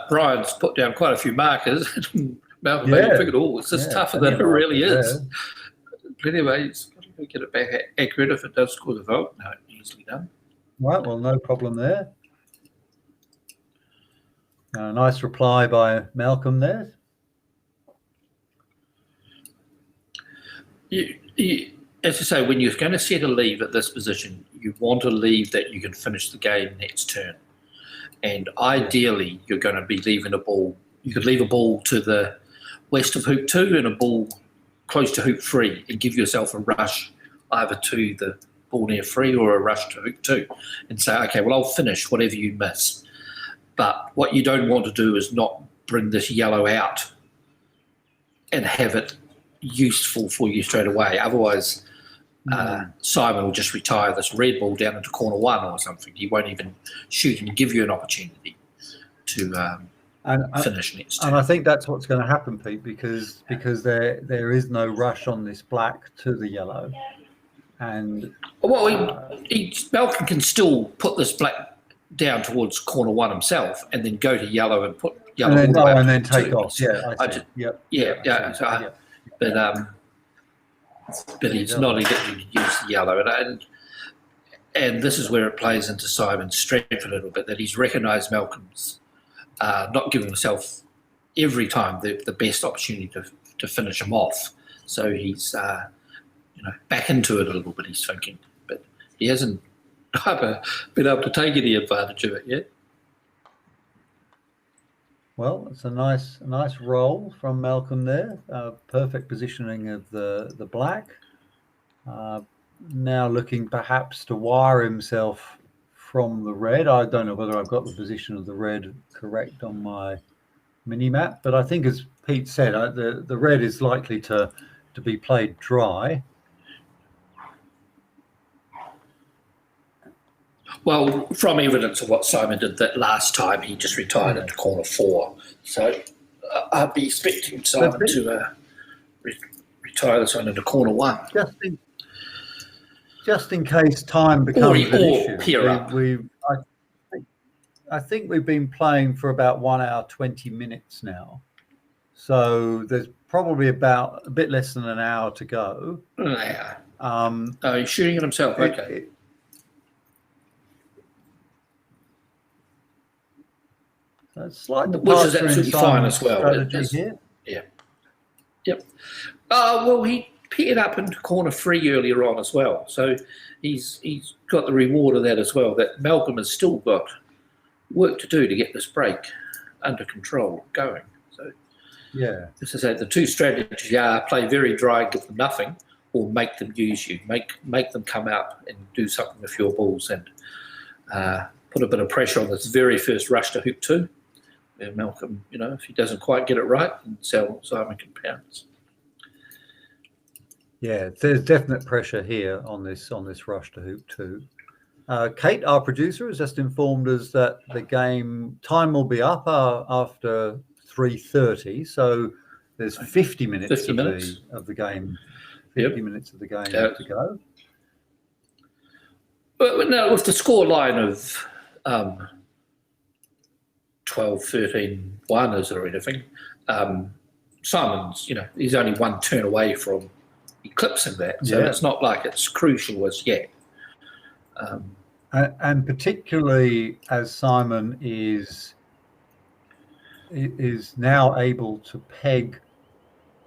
Brian's put down quite a few markers. Malcolm maybe figured, this is tougher than it really is. But anyway, he's got to get it back accurate if it does score the vote. No, easily done. Right, well, no problem there. A nice reply by Malcolm there. As I say, when you're going to set a leave at this position, you want a leave that you can finish the game next turn. And ideally, you're going to be leaving a ball. You could leave a ball to the west of hoop 2 and a ball close to hoop 3 and give yourself a rush either to the ball near 3 or a rush to hoop 2 and say, okay, well, I'll finish whatever you miss. But what you don't want to do is not bring this yellow out and have it useful for you straight away. Otherwise, Simon will just retire this red ball down into corner 1 or something. He won't even shoot and give you an opportunity to finish next turn. And I think that's what's going to happen, Pete, because there is no rush on this black to the yellow. And Malcolm can still put this black down towards corner 1 himself, and then go to yellow and put yellow and then take off. But he's not able to use the yellow, and this is where it plays into Simon's strength a little bit, that he's recognised Malcolm's not giving himself every time the best opportunity to finish him off. So he's back into it a little bit, he's thinking, but he hasn't been able to take any advantage of it yet. Well, it's a nice roll from Malcolm there. Perfect positioning of the black. Now looking perhaps to wire himself from the red. I don't know whether I've got the position of the red correct on my mini map, but I think, as Pete said, the red is likely to be played dry. Well, from evidence of what Simon did that last time, he just retired into corner 4. So I'd be expecting Simon to retire this one into corner 1. Just in case time becomes an issue. Peer up. I think we've been playing for about 1 hour 20 minutes now. So there's probably about a bit less than an hour to go. Yeah. He's shooting at himself. Okay. Slight which is departure absolutely fine as well. Here. Yeah. Yep. Well, he peered up into corner 3 earlier on as well, so he's got the reward of that as well. That Malcolm has still got work to do to get this break under control going. So, yeah, as I say, the two strategies are play very dry, give them nothing, or make them use you, make them come out and do something with your balls, and put a bit of pressure on this very first rush to hoop 2. Where Malcolm, if he doesn't quite get it right, and Simon can pounce. Yeah, there's definite pressure here on this rush to hoop 2. Kate, our producer, has just informed us that the game time will be up after 3:30. So there's 50 minutes, 50 minutes. Of the game. Yep. 50 minutes of the game to go. But no, with the score line of 12, 13, 1 or anything, Simon's, he's only one turn away from eclipsing that. So it's not like it's crucial as yet. And particularly as Simon is now able to peg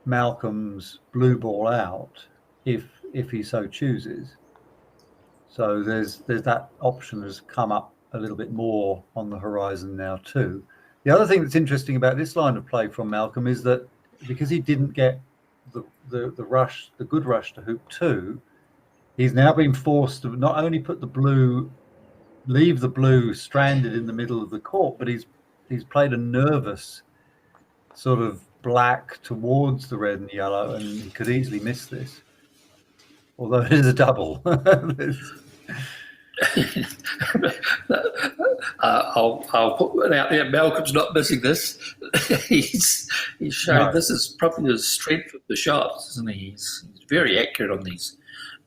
Malcolm's blue ball out if he so chooses. So there's that option has come up a little bit more on the horizon now too. The other thing that's interesting about this line of play from Malcolm is that because he didn't get the good rush to hoop 2, he's now been forced to not only leave the blue stranded in the middle of the court, but he's played a nervous sort of black towards the red and yellow, and he could easily miss this. Although it is a double. I'll put it out there. Malcolm's not missing this. He's shown this is probably the strength of the shots, isn't he? He's very accurate on these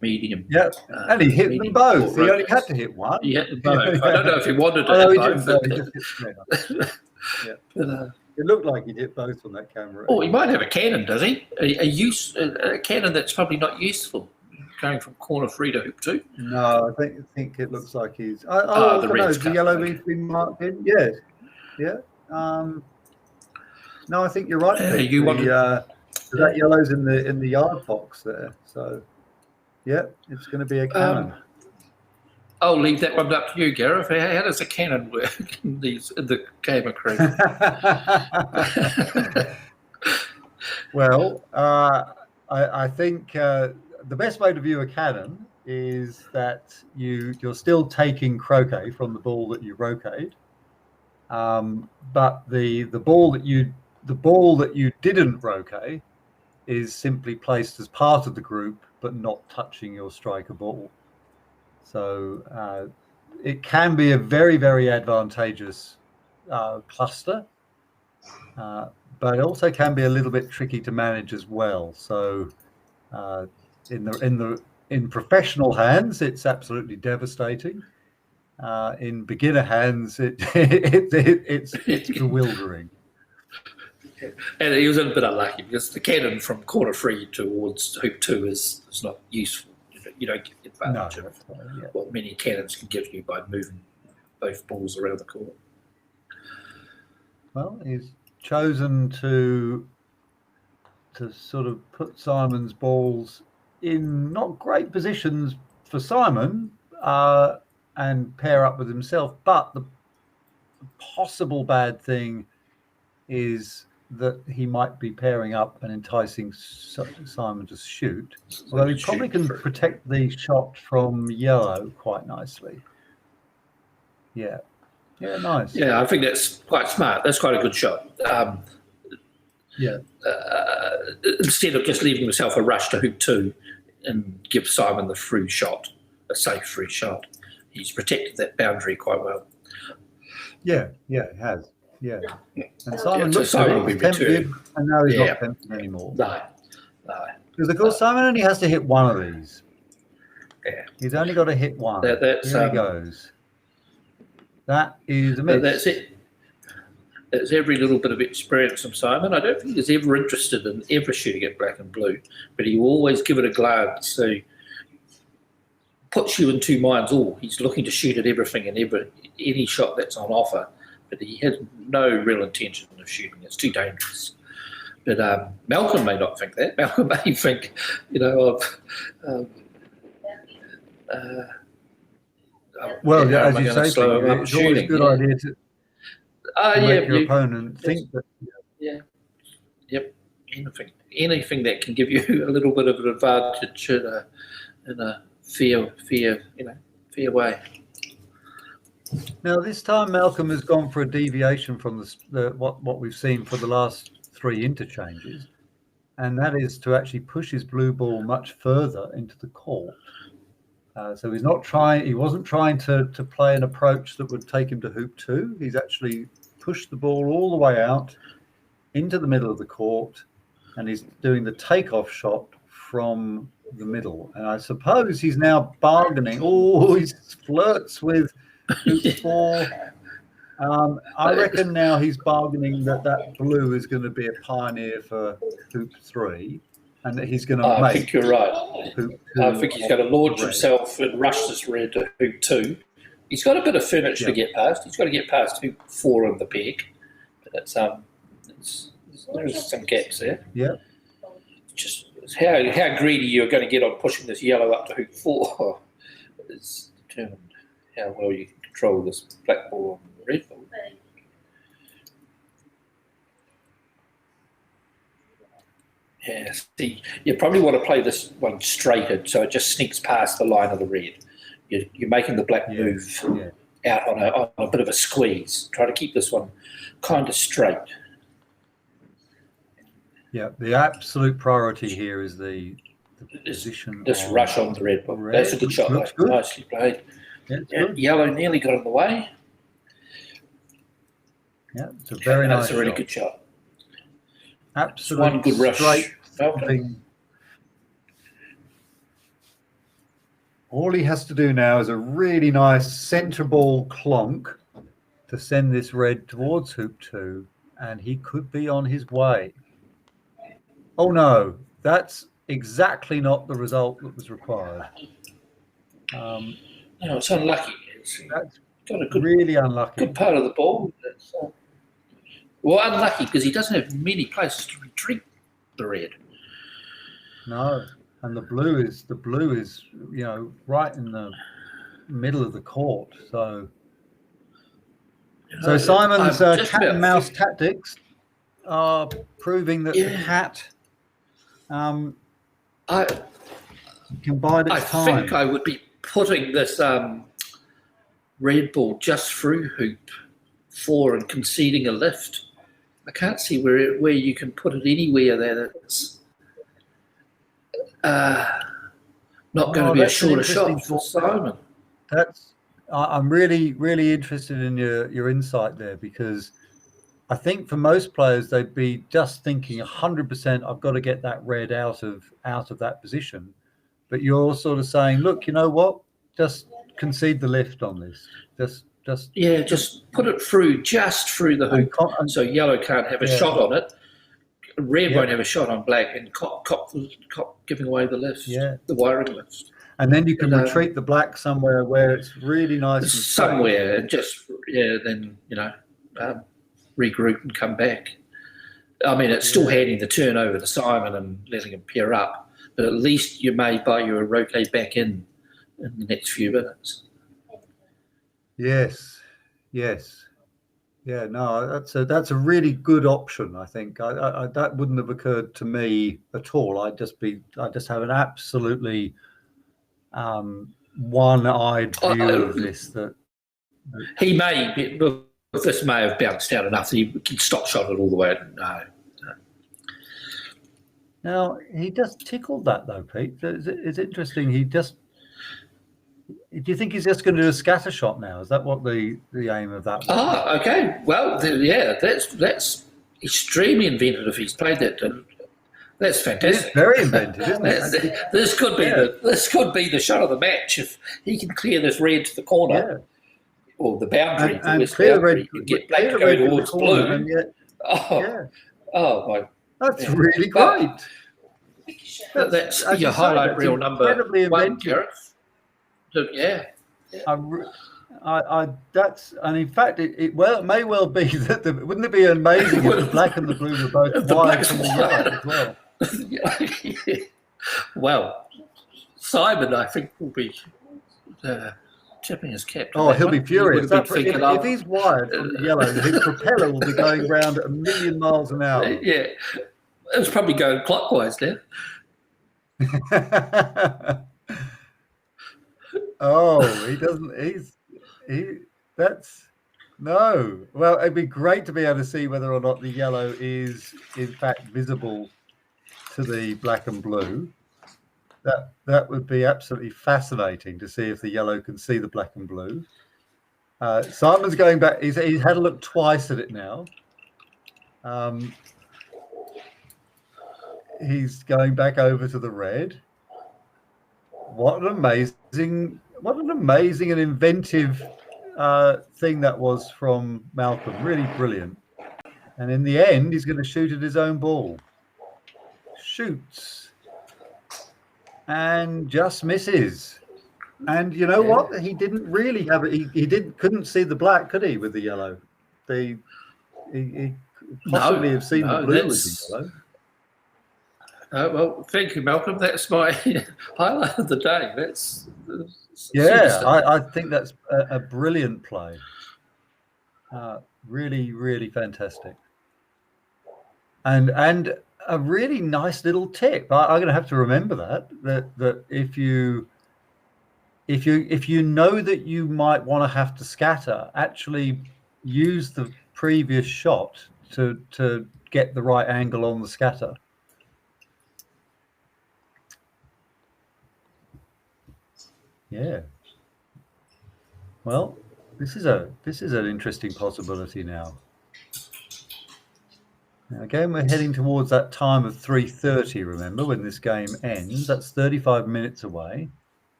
medium. Yeah, and he hit them both. He only had to hit one. He hit them both. I don't know if he wanted to hit both. He just hit but, it looked like he hit both on that camera. Oh, he might have a cannon, does he? A cannon that's probably not useful, going from corner 3 to hoop 2. No, I think it looks like he's. The yellow bead's been marked in. Yes, yeah. No, I think you're right. That yellow's in the yard box there. So, yeah, it's going to be a cannon. I'll leave that one up to you, Gareth. How does a cannon work in the game of cricket? Well, I think the best way to view a cannon is that you're still taking croquet from the ball that you roquet, but the ball that you didn't roquet is simply placed as part of the group, but not touching your striker ball. So it can be a very, very advantageous cluster, but it also can be a little bit tricky to manage as well. So in professional hands, it's absolutely devastating. In beginner hands, it's bewildering. And he was a bit unlucky because the cannon from corner 3 towards hoop 2 is not useful. You don't get the advantage of what many cannons can give you by moving both balls around the court. Well, he's chosen to sort of put Simon's balls in not great positions for Simon and pair up with himself. But the possible bad thing is that he might be pairing up and enticing Simon to shoot. Although he probably can protect the shot from yellow quite nicely. Yeah. Yeah, nice. Yeah, I think that's quite smart. That's quite a good shot. Instead of just leaving himself a rush to hoop 2 and give Simon the free shot, a safe free shot, he's protected that boundary quite well. Yeah, he has. Yeah. And Simon looks tempted, and now he's not tempted anymore. No. Because, of course, Simon only has to hit one of these. Yeah. He's only got to hit one. Here he goes. That is a miss. That's it. That's every little bit of experience from Simon. I don't think he's ever interested in ever shooting at black and blue, but he will always give it a glance. So puts you in two minds. Oh, he's looking to shoot at everything and any shot that's on offer. But he has no real intention of shooting. It's too dangerous. But Malcolm may not think that. Malcolm may think, as you say, it's always a good idea to make your opponent think that. Yeah. Yep. Anything that can give you a little bit of an advantage in a fair way. Now, this time Malcolm has gone for a deviation from what we've seen for the last 3 interchanges, and that is to actually push his blue ball much further into the court. So he's not trying. He wasn't trying to play an approach that would take him to hoop 2. He's actually pushed the ball all the way out into the middle of the court, and he's doing the takeoff shot from the middle. And I suppose he's now bargaining. Oh, he flirts with hoop 4. I reckon now he's bargaining that blue is going to be a pioneer for hoop 3, and that he's going to make. I think you're right. Hoop I think he's going to launch himself and rush this red to hoop 2. He's got a bit of furniture to get past. He's got to get past hoop 4 on the peg. But there's some gaps there. Yeah. Just how greedy you're going to get on pushing this yellow up to hoop 4 is determined how well you can control this black ball on the red ball. Yeah, see, you probably want to play this one straighted so it just sneaks past the line of the red. You're making the black move out on a bit of a squeeze. Try to keep this one kind of straight. Yeah, the absolute priority here is the position. This rush on the red ball. That's a good shot, though. Nicely played. Yeah, yellow nearly got in the way. Yeah, it's a very nice. That's a really good shot. Absolutely. One good rush. All he has to do now is a really nice centre ball clonk to send this red towards hoop 2, and he could be on his way. Oh no, that's exactly not the result that was required. No, it's unlucky. That's got a good, really unlucky. Good part of the ball. Well, unlucky because he doesn't have many places to retreat the red. No, and the blue is right in the middle of the court. So Simon's cat and mouse tactics are proving that the cat can bide its time. I think I would be putting this red ball just through hoop 4 and conceding a lift. I can't see where you can put it anywhere there that's not going to be a shorter shot for Simon. I'm really, really interested in your insight there, because I think for most players they'd be just thinking 100%. I've got to get that red out of that position, but you're sort of saying, look, you know what? Just concede the lift on this. Just put it through, just through the hoop, so yellow can't have a shot on it. Red won't have a shot on black, and cop giving away the lift, the wiring lift. And then you can retreat the black somewhere where it's really nice and somewhere, and just then regroup and come back. I mean, it's still handing the turn over to Simon and letting him pair up, but at least you may buy you a Croquet back in the next few minutes. Yes. Yeah, no, that's a really good option. I think I that wouldn't have occurred to me at all. I just have an absolutely one-eyed view of this. That he may be, this may have bounced out enough that he can stop shot it all the way. No. Now he just tickled that though, Pete. It's interesting. Do you think he's just going to do a scatter shot now? Is that what the aim of that was? Oh, okay. Well, that's extremely inventive if he's played that. That's fantastic. It's very inventive, isn't it? This could be the shot of the match if he can clear this red to the corner or the boundary, and clear the red, get black to go towards blue. Oh my! That's really great. That's your highlight reel number 1, Gareth. That's, and in fact it may well be that wouldn't it be amazing if the black and the blue were both white and the yellow as well? Well, Simon, I think, will be tipping his cap. Oh, he'll be furious. If he's wired from the yellow, his propeller will be going round at 1,000,000 miles an hour. Yeah, it's probably going clockwise now. Oh, he doesn't. No. Well, it'd be great to be able to see whether or not the yellow is in fact visible to the black and blue. That would be absolutely fascinating to see if the yellow can see the black and blue. Simon's going back. He's had a look twice at it now. he's going back over to the red. What an amazing and inventive thing that was from Malcolm. Really brilliant. And in the end, he's going to shoot at his own ball. Shoots. And just misses. And you know what? He didn't really have it. He couldn't see the black, could he, with the yellow? He possibly have seen the blue with the yellow. Well, thank you, Malcolm. That's my highlight of the day. That's I think that's a brilliant play. Really, really fantastic. And a really nice little tip. I'm going to have to remember that if you know that you might want to have to scatter, actually use the previous shot to get the right angle on the scatter. Yeah. Well, this is an interesting possibility now. Now again, we're heading towards that time of 3:30. Remember, when this game ends, that's 35 minutes away.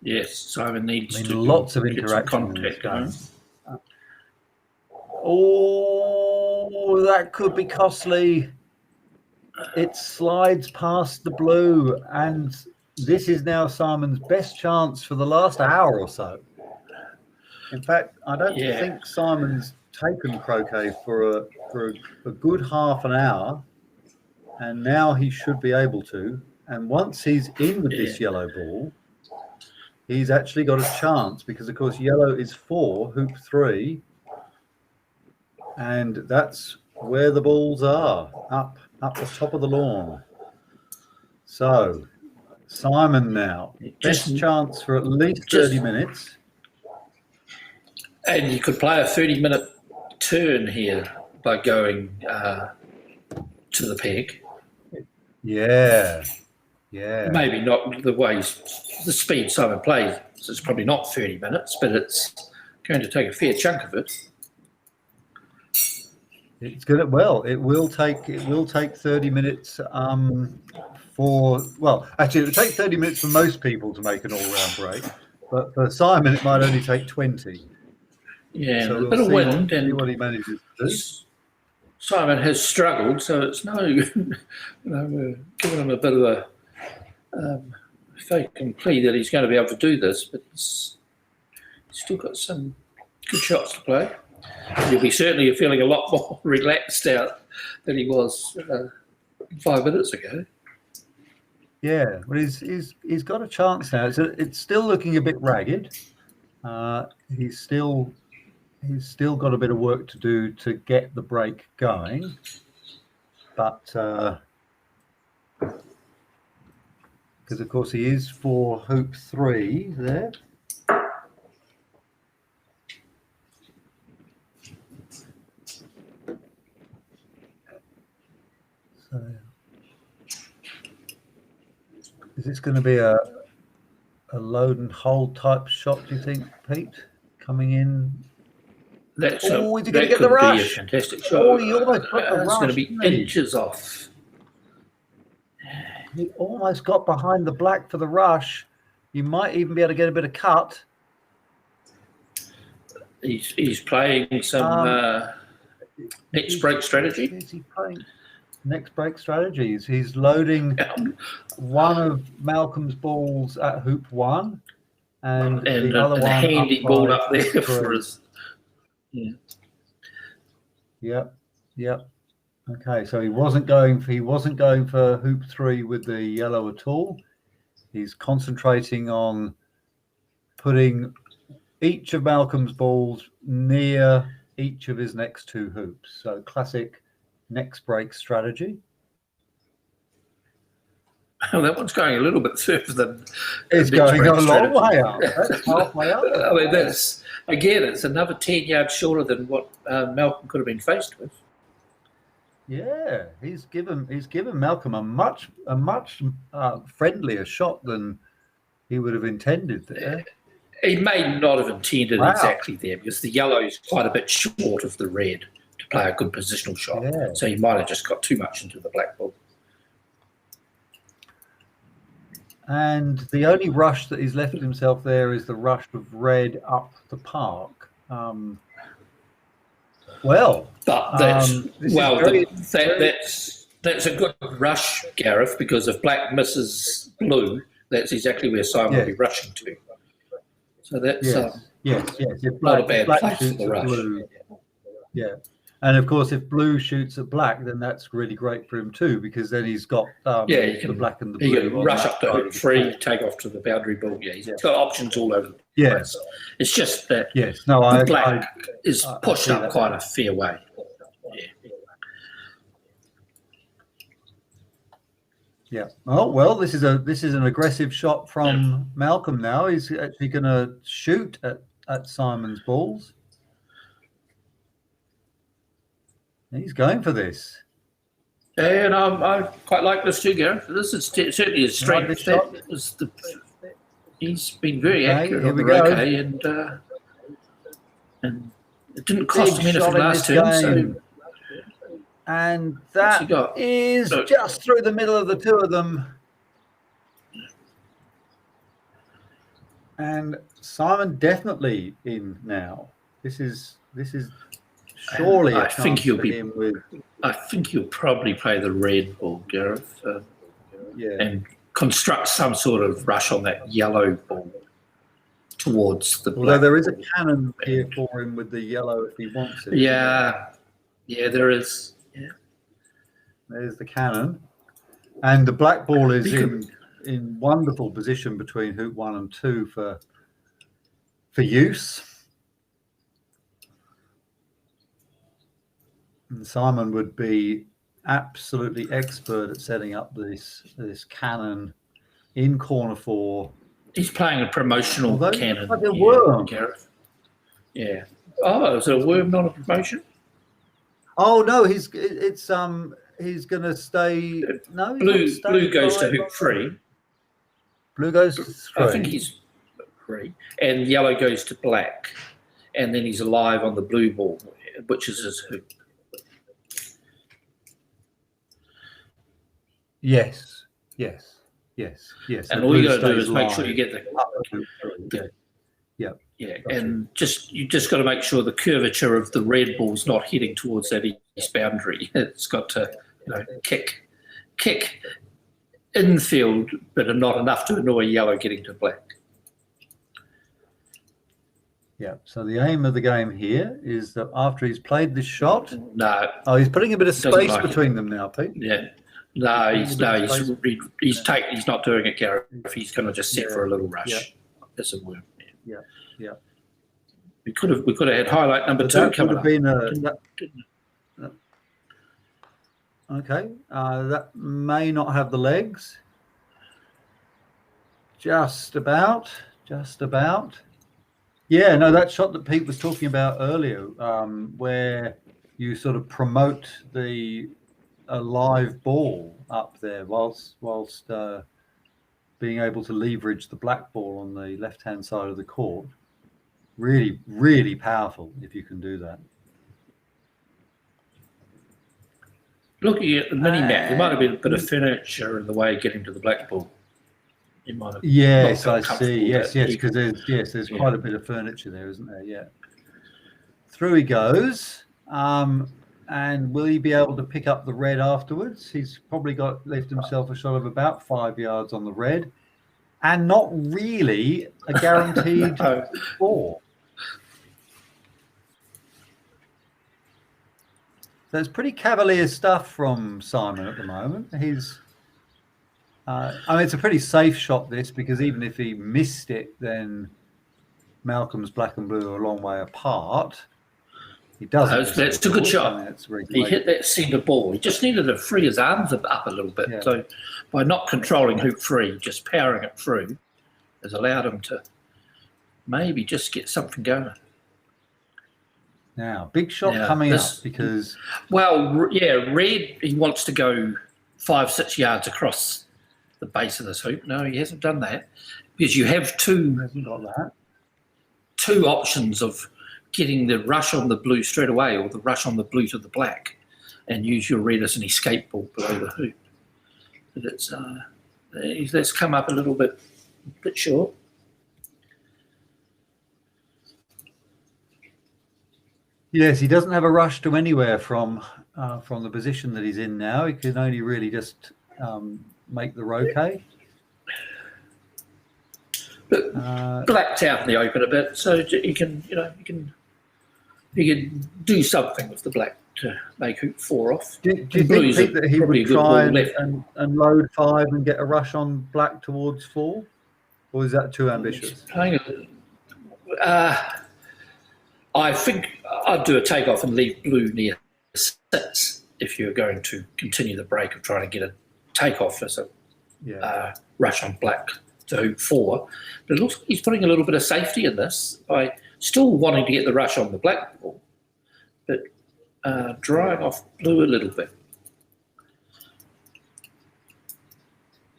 Yes, Simon needs to lots of get some interaction in this contact. game. Oh, that could be costly. It slides past the blue, and this is now Simon's best chance for the last hour or so. In fact, I don't think Simon's taken croquet for a good half an hour, and now he should be able to. And once he's in with this yellow ball, he's actually got a chance, because of course yellow is 4, hoop 3, and that's where the balls are, up the top of the lawn. So Simon now, best chance for at least 30 minutes. And you could play a 30-minute turn here by going to the peg. Yeah. Maybe not the speed Simon plays. So it's probably not 30 minutes, but it's going to take a fair chunk of it. It's good. Well, it will take 30 minutes actually it would take 30 minutes for most people to make an all-round break, but for Simon it might only take 20. Yeah, so a bit of wind and what he manages to do. Simon has struggled, so it's we're giving him a bit of a fake and plea that he's going to be able to do this, but he's still got some good shots to play. He'll be certainly feeling a lot more relaxed out than he was 5 minutes ago. Yeah, well, he's got a chance now. It's still looking a bit ragged. He's still got a bit of work to do to get the break going, but because of course he is for hoop 3 there. So, is this going to be a load and hold type shot, do you think, Pete? Coming in. That's is he going to get the could rush? be a fantastic shot. Oh, he almost got the rush. It's going to be inches off. He almost got behind the black for the rush. You might even be able to get a bit of cut. He's playing some next break strategy. Is he playing next break strategies? He's loading one of Malcolm's balls at hoop 1, and the other one handy ball up there for us. Yeah. Yep. Okay, so he wasn't going for hoop 3 with the yellow at all. He's concentrating on putting each of Malcolm's balls near each of his next 2 hoops. So classic next break strategy. Well, that one's going a little bit further than it's going a long way up. That's halfway up. I mean, it's another 10 yards shorter than what Malcolm could have been faced with. Yeah, he's given Malcolm a much friendlier shot than he would have intended there. He may not have intended exactly there, because the yellow is quite a bit short of the red to play a good positional shot. Yeah. So he might have just got too much into the black ball. And the only rush that he's left himself there is the rush of red up the park. But that's this is very- that's a good rush, Gareth, because if black misses blue, that's exactly where Simon will be rushing to. So that's yes. If not a bad black place for shoots the at rush. blue, and of course, if blue shoots at black, then that's really great for him too, because then he's got he can, the black and the he blue. can on rush that up to side hoop of the 3, court. take off to the boundary ball. Yeah, he's got options all over the Yeah. place. It's just that Yes, no, the I black is I pushed see up that. quite a fair way. Yeah. Oh well, this is an aggressive shot from Malcolm. Now he's actually going to shoot at Simon's balls. He's going for this. And I quite like this too, Gareth. This is certainly his strength. this shot? He's been very Okay, accurate here on we the go. Croquet, and it didn't cost him anything last turn. So And What's he that got? is Look. just through the middle of the two of them. And Simon definitely in now. This is surely I a think chance he'll for be- him with I think he'll probably play the red ball, Gareth, and construct some sort of rush on that yellow ball towards the Although black. there is a cannon here for him with the yellow if he wants it. Yeah, there is. Yeah. There's the cannon. And the black ball is He could- in wonderful position between hoop 1 and 2 for use. And Simon would be absolutely expert at setting up this cannon in corner 4. He's playing a promotional Although cannon. it's like a worm. Gareth. Yeah. Oh, is it a worm, not a promotion? Oh no, he's going to stay. No, he's Blue not staying goes to live. hoop 3. Blue goes to 3. I think he's 3, and yellow goes to black, and then he's alive on the blue ball, which is his hoop. Yes. And all you got to do Blue is make stays sure you get live up to hoop 3. yeah, Gotcha. and you just got to make sure the curvature of the red ball's not heading towards that east boundary. It's got to, kick infield, but not enough to annoy yellow getting to black. Yeah. So the aim of the game here is that after he's played this shot, No, he's putting a bit of Doesn't space like it. between them now, Pete. yeah. No, he's not doing it, Gareth. He's going to just set for a little rush. Yeah. That's a worm. Yeah. We could have had highlight number But 2 that would coming have up. been Didn't- okay. That may not have the legs. Just about. Yeah, no, that shot that Pete was talking about earlier, where you sort of promote a live ball up there whilst being able to leverage the black ball on the left-hand side of the court. Really, really powerful if you can do that. Looking at the mini map, there might have been a bit of furniture in the way of getting to the black ball. You might have. Yes, not I felt see. comfortable Yes, that because there's Yeah. quite a bit of furniture there, isn't there? Yeah. Through he goes. And will he be able to pick up the red afterwards? He's probably left himself a shot of about 5 yards on the red, and not really a guaranteed No. 4. So it's pretty cavalier stuff from Simon at the moment. He's, it's a pretty safe shot, this, because even if he missed it, then Malcolm's black and blue are a long way apart. He doesn't. That's a good shot. It's very He great. hit that centre ball. He just needed to free his arms up a little bit. Yeah. So by not controlling hoop 3, just powering it through, has allowed him to maybe just get something going. Now, big shot Yeah, coming this- up because Red, he wants to go 5-6 yards across the base of this hoop. No, he hasn't done that, because you have he hasn't got that. two options of getting the rush on the blue straight away, or the rush on the blue to the black, and use your red as an escape ball below the hoop. But it's Let's come up a little bit short. Yes, he doesn't have a rush to anywhere from the position that he's in now. He can only really just make the roquet. But blacked out in the open a bit, so you can do something with the black to make hoop 4 off. Do you think, Pete, that he would try and load 5 and get a rush on black towards 4? Or is that too ambitious? I think I'd do a takeoff and leave blue near 6 if you're going to continue the break of trying to get a takeoff as a rush on black to hoop 4. But it looks like he's putting a little bit of safety in this by still wanting to get the rush on the black ball, but drying off blue a little bit.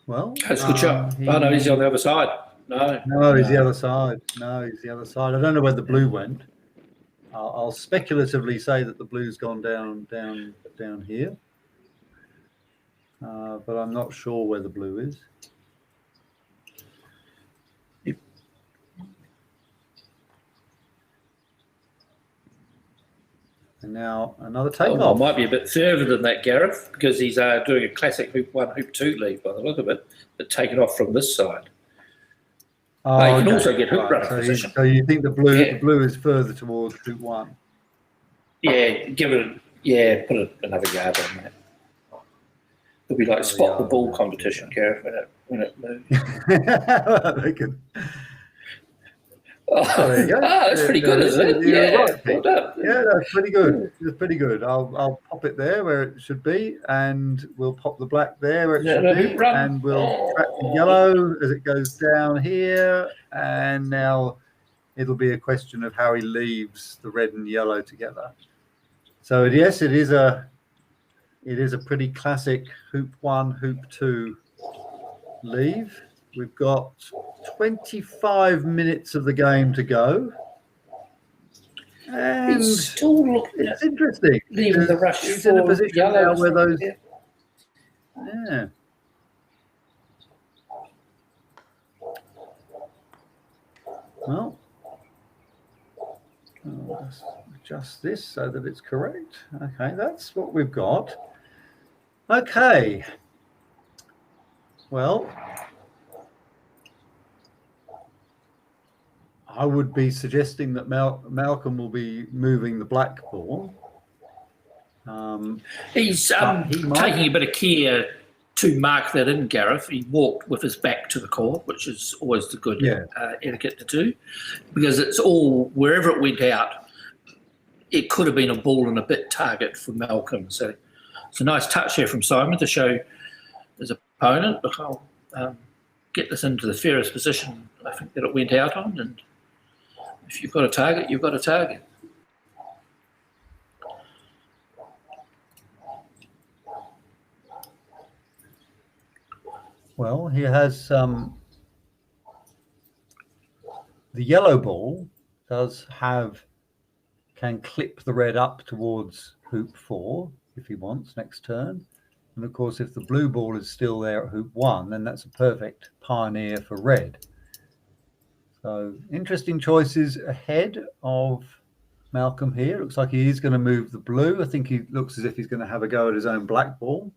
Well, that's a good shot. Oh no, he's on the other side. No, he's the other side. No, he's the other side. I don't know where the blue went. I'll speculatively say that the blue's gone down here, but I'm not sure where the blue is. And now another takeoff. Oh, might be a bit further than that, Gareth, because he's doing a classic hoop 1, hoop 2 lead by the look of it, but taken off from this side. Oh, you can also get hoop runner position. So you think the blue is further towards hoop 1? Yeah, put another yard on that. It'll be like spot the ball competition, Gareth, when it moves. They can. There you go. That's pretty good, isn't it? Yeah, right. Well done. Yeah, that's pretty good. It's pretty good. I'll pop it there where it should be, and we'll pop the black there where it should be, and we'll track the yellow as it goes down here, and now it'll be a question of how he leaves the red and yellow together. So yes, it is a pretty classic hoop 1, hoop 2 leave. We've got 25 minutes of the game to go. And he's still looking it's interesting. Leaving the rush he's in a position now where those... Yeah. Well, let's adjust this so that it's correct. Okay, that's what we've got. Okay. Well, I would be suggesting that Malcolm will be moving the black ball. He's taking a bit of care to mark that in, Gareth. He walked with his back to the court, which is always the good etiquette to do, because it's all, wherever it went out, it could have been a ball and a bit target for Malcolm. So it's a nice touch here from Simon to show his opponent, look, I'll get this into the fairest position I think that it went out on, and if you've got a target, you've got a target. Well, he has the yellow ball can clip the red up towards hoop 4 if he wants next turn. And of course, if the blue ball is still there at hoop 1, then that's a perfect pioneer for red. So interesting choices ahead of Malcolm here. Looks like he is going to move the blue. I think he looks as if he's going to have a go at his own black ball.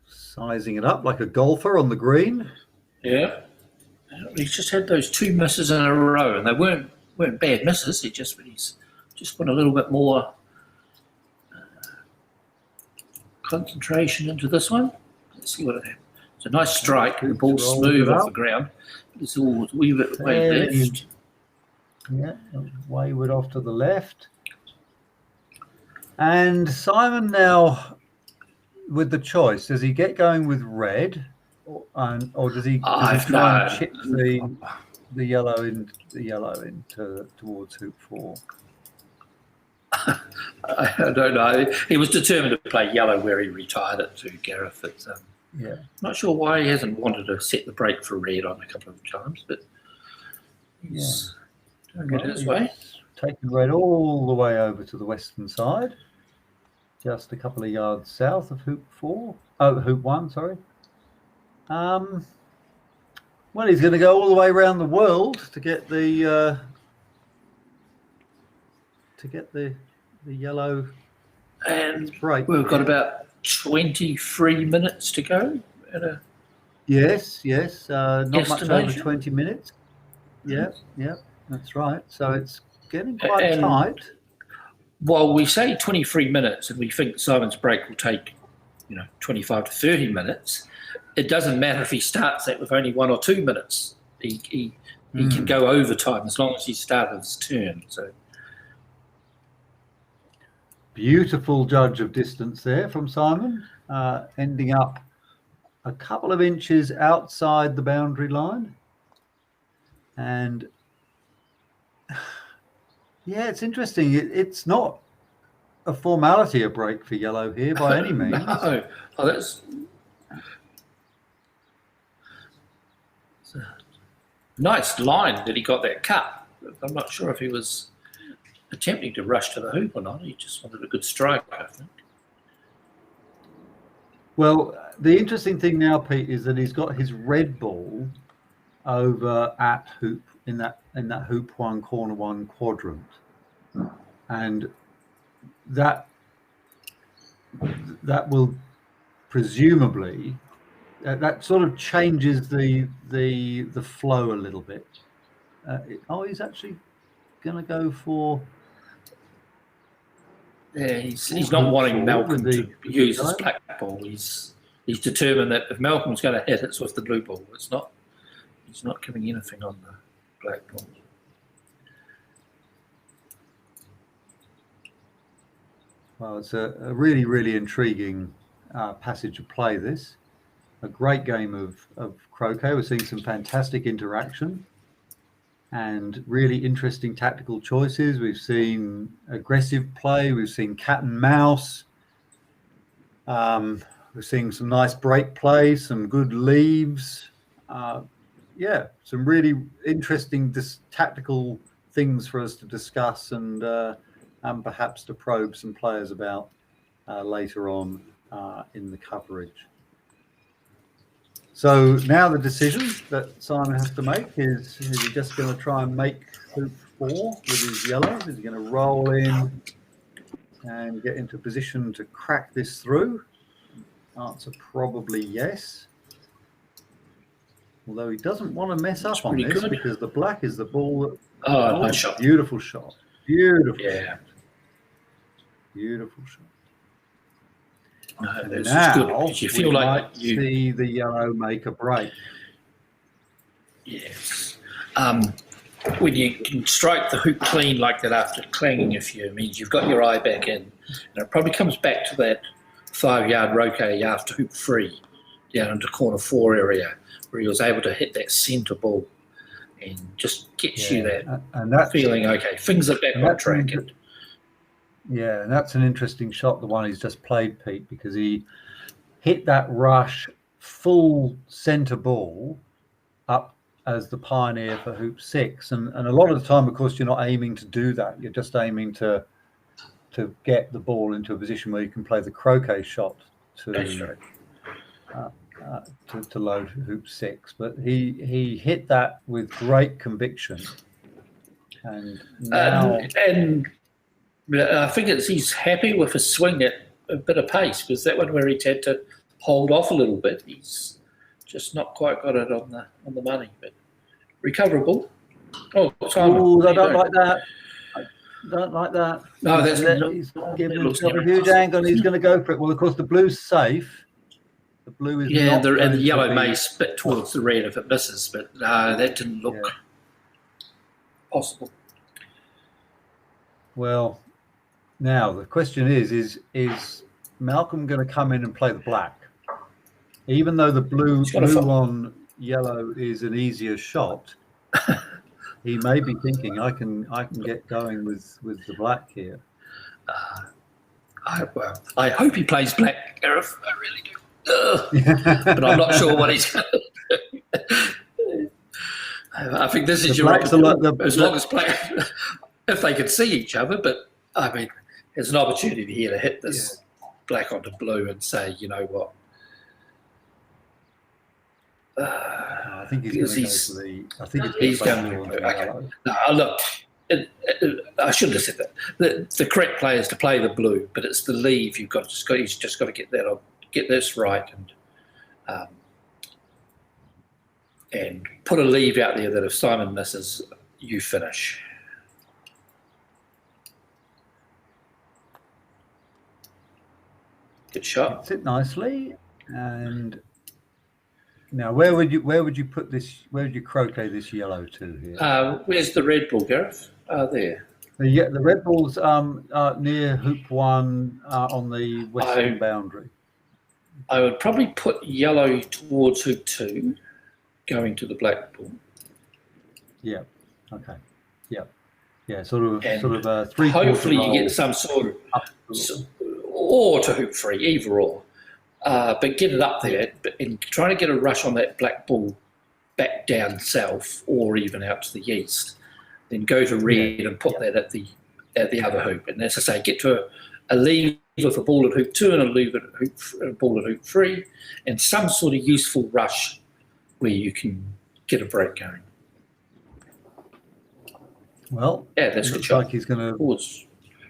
Sizing it up like a golfer on the green. Yeah. He's just had those 2 misses in a row, and they weren't bad misses. He's just put a little bit more concentration into this one. Let's see what it happens. It's a nice strike. The ball's smooth off the ground. It's all a wee bit way left. Yeah, wayward off to the left. And Simon now with the choice. Does he get going with red, or does he try and chip the yellow into towards hoop 4? I don't know. He was determined to play yellow where he retired it to, Gareth. It's, not sure why he hasn't wanted to set the break for red on a couple of times, but he's doing it his way. taking red all the way over to the western side, just a couple of yards south of hoop 1, sorry. Well, he's going to go all the way around the world to get the yellow And break. we've got about 23 minutes to go. Yes, not much over Estimation. 20 minutes. Yeah, that's right. So it's getting quite tight. While we say 23 minutes and we think Simon's break will take, 25 to 30 minutes, it doesn't matter if he starts that with only 1 or 2 minutes. He can go overtime as long as he started his turn. So beautiful judge of distance there from Simon, ending up a couple of inches outside the boundary line. And yeah, it's interesting. It's not a formality, a break for yellow here by any means. No. Oh, that's a nice line that he got that cut. I'm not sure if he was attempting to rush to the hoop or not. He just wanted a good strike, I think. Well, the interesting thing now, Pete, is that he's got his red ball over at hoop in that hoop 1, corner 1 quadrant, and that will presumably that sort of changes the flow a little bit. He's actually going to go for. Yeah, he's not wanting Malcolm to use his black ball. He's determined that if Malcolm's going to hit, it's with the blue ball. He's not giving anything on the black ball. Well, it's a really, really intriguing passage of play, this. A great game of croquet. We're seeing some fantastic interaction and really interesting tactical choices. We've seen aggressive play. We've seen cat and mouse. We're seeing some nice break play, some good leaves. Some really interesting tactical things for us to discuss and perhaps to probe some players about later on in the coverage. So now the decision that Simon has to make is he just going to try and make hoop 4 with his yellows? Is he going to roll in and get into position to crack this through? Answer probably yes. Although he doesn't want to mess up on this because the black is the ball. Nice shot. Beautiful shot. Beautiful. Yeah. Shot. Beautiful shot. No, this now, is good because you feel like you see the yellow make a break. Yes. When you can strike the hoop clean like that after clanging a few, means you've got your eye back in. And it probably comes back to that 5-yard roquet after hoop 3 down into corner 4 area where he was able to hit that centre ball and just gets you that and that feeling, okay, things are back on track. Yeah, and that's an interesting shot, the one he's just played, Pete, because he hit that rush full centre ball up as the pioneer for hoop 6. And a lot of the time, of course, you're not aiming to do that. You're just aiming to get the ball into a position where you can play the croquet shot to load hoop 6. But he hit that with great conviction. And now... and I think he's happy with his swing at a bit of pace, because that one where he's had to hold off a little bit, he's just not quite got it on the money, but recoverable. Oh, Simon, I don't like that. I don't like that. No, that's he's giving himself a huge angle, and he's going to go for it. Well, of course, the blue's safe. The blue is and the yellow may spit towards the red if it misses, but no, that didn't look possible. Well, now the question is Malcolm going to come in and play the black, even though the blue on yellow is an easier shot? He may be thinking, I can get going with the black here. I hope he plays black, Gareth. I really do. But I'm not sure what he's going to do. I think this is your opportunity. As long as black. if they could see each other. But I mean, there's an opportunity here to hit this black onto blue and say, you know what? I think he's going to go for the. I think he's going to. Okay. No, look. I shouldn't have said that. The correct play is to play the blue, but it's the leave you've got. He's just got to get that on, get this right, and put a leave out there that if Simon misses, you finish. Good shot. Hits it nicely, and now where would you put this? Where would you croquet this yellow to here? Where's the red ball, Gareth? There. The red ball's near hoop 1 on the western boundary. I would probably put yellow towards hoop 2, going to the black ball. Yeah. Okay. Yeah. Yeah. Sort of 3/4. Hopefully, you get some sort of, or to hoop 3, either or. But get it up there, and trying to get a rush on that black ball back down south, or even out to the east. Then go to red and put that at the other hoop. And as I say, get to a leave with a ball at hoop 2 and a leave at a ball at hoop 3, and some sort of useful rush where you can get a break going. Well, that's good. Like he's going to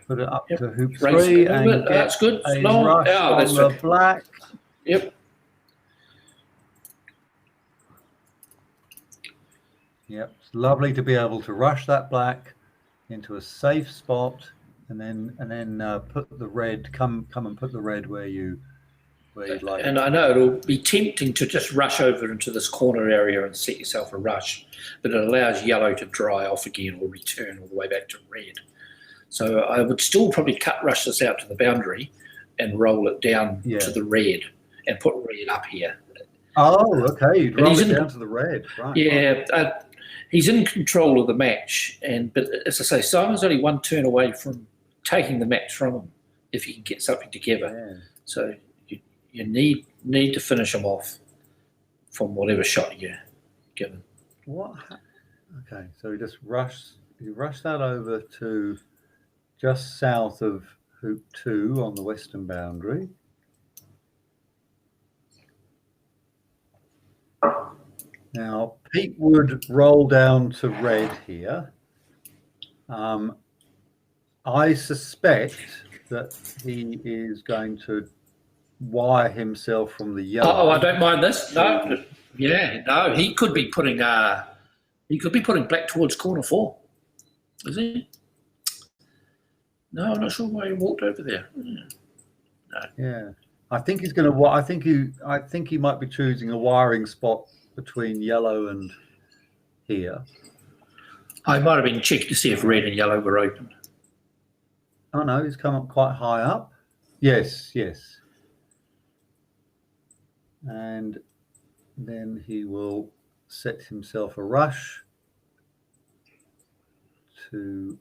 put it up to hoop 3 Raise and that's good. A Long. rush on the black. Yep. Yep, it's lovely to be able to rush that black into a safe spot, and then put the red. Come and put the red where you'd like. And I know it'll be tempting to just rush over into this corner area and set yourself a rush, but it allows yellow to dry off again or return all the way back to red. So I would still probably cut rush this out to the boundary and roll it down to the red and put red up here. Oh, okay. You'd roll it down to the red, right? Yeah. He's in control of the match, but as I say, Simon's only one turn away from taking the match from him if he can get something together. Yeah. So you need to finish him off from whatever shot you're given. What? Okay, so you rush that over to just south of hoop 2 on the western boundary. Now, Pete would roll down to red here. I suspect that he is going to wire himself from the yellow. Oh, I don't mind this. No, he could be putting black towards corner 4. Is he? No, I'm not sure why he walked over there. No. Yeah, I think he's going to. I think he might be choosing a wiring spot between yellow and here. I might have been checking to see if red and yellow were open. Oh no, he's come up quite high up. Yes. And then he will set himself a rush to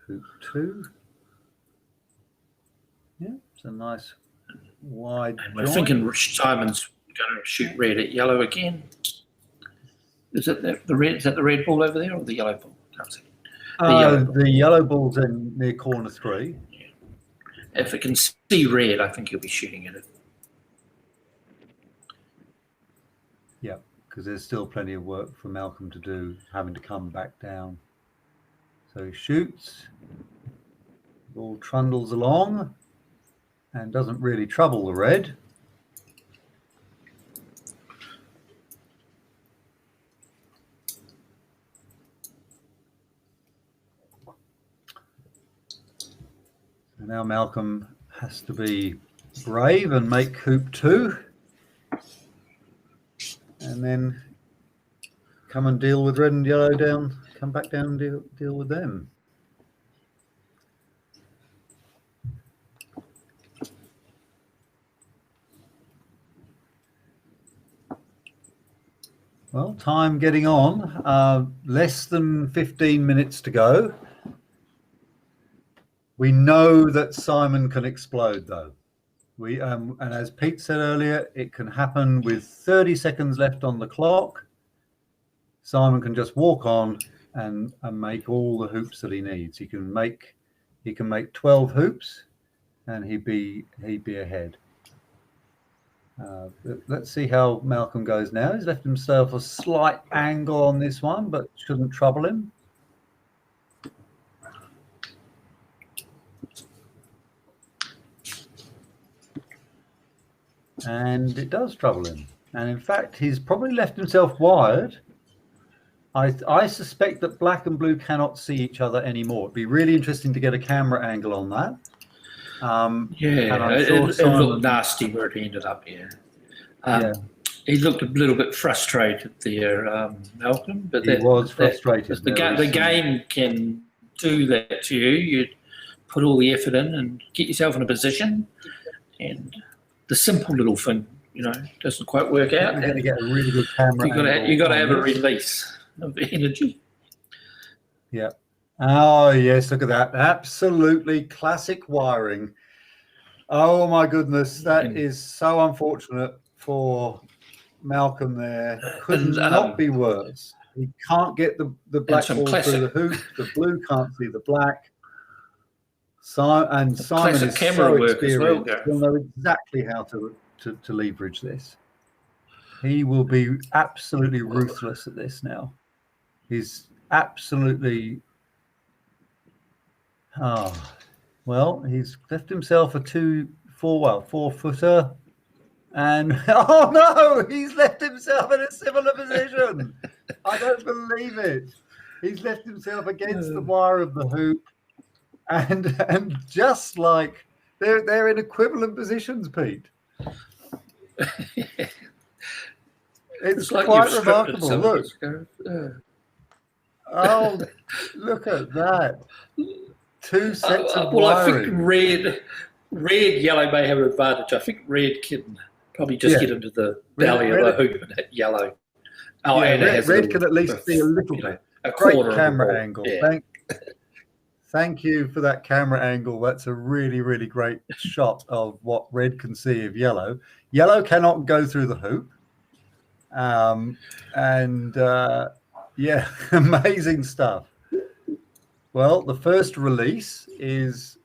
hoop 2. Yeah, it's a nice wide. And we're thinking Simon's going to shoot red at yellow again. Is it the red? Is that the red ball over there or the yellow ball? Can't see. The yellow ball's in near corner 3. Yeah. If it can see red, I think he'll be shooting at it. Yeah, because there's still plenty of work for Malcolm to do, having to come back down. So he shoots, ball trundles along, and doesn't really trouble the red. So now Malcolm has to be brave and make hoop 2, and then come and deal with red and yellow down. Come back down and deal with them. Well, time getting on. Less than 15 minutes to go. We know that Simon can explode, though. And as Pete said earlier, it can happen with 30 seconds left on the clock. Simon can just walk on and make all the hoops that he needs. He can make 12 hoops, and he'd be ahead. Let's see how Malcolm goes now. He's left himself a slight angle on this one, but shouldn't trouble him. And it does trouble him. And in fact, he's probably left himself wired. I suspect that black and blue cannot see each other anymore. It'd be really interesting to get a camera angle on that. Yeah, it looked nasty where it ended up. Yeah. He looked a little bit frustrated there, Malcolm. But he was frustrated. The game can do that to you. You put all the effort in and get yourself in a position, and the simple little thing, doesn't quite work out. You're going to get a really good camera. You got to have a release of energy. Yeah. Oh yes, look at that! Absolutely classic wiring. Oh my goodness, that is so unfortunate for Malcolm. There could not be worse. He can't get the black ball through the hoop. The blue can't see the black. Simon is so experienced. He'll know exactly how to leverage this. He will be absolutely ruthless at this now. He's absolutely. Oh, well, he's left himself a 4-footer, and oh no, he's left himself in a similar position. I don't believe it. He's left himself against the wire of the hoop, and just like they're in equivalent positions, Pete. It's like quite remarkable. Look. Oh, look at that. 2 sets of wiring. I think red, yellow may have an advantage. I think red can probably just get into the belly of the hoop and hit yellow. Oh, and red can at least see a little bit. A great camera angle. Yeah. Thank you for that camera angle. That's a really, really great shot of what red can see of yellow. Yellow cannot go through the hoop. Amazing stuff. Well, the first release is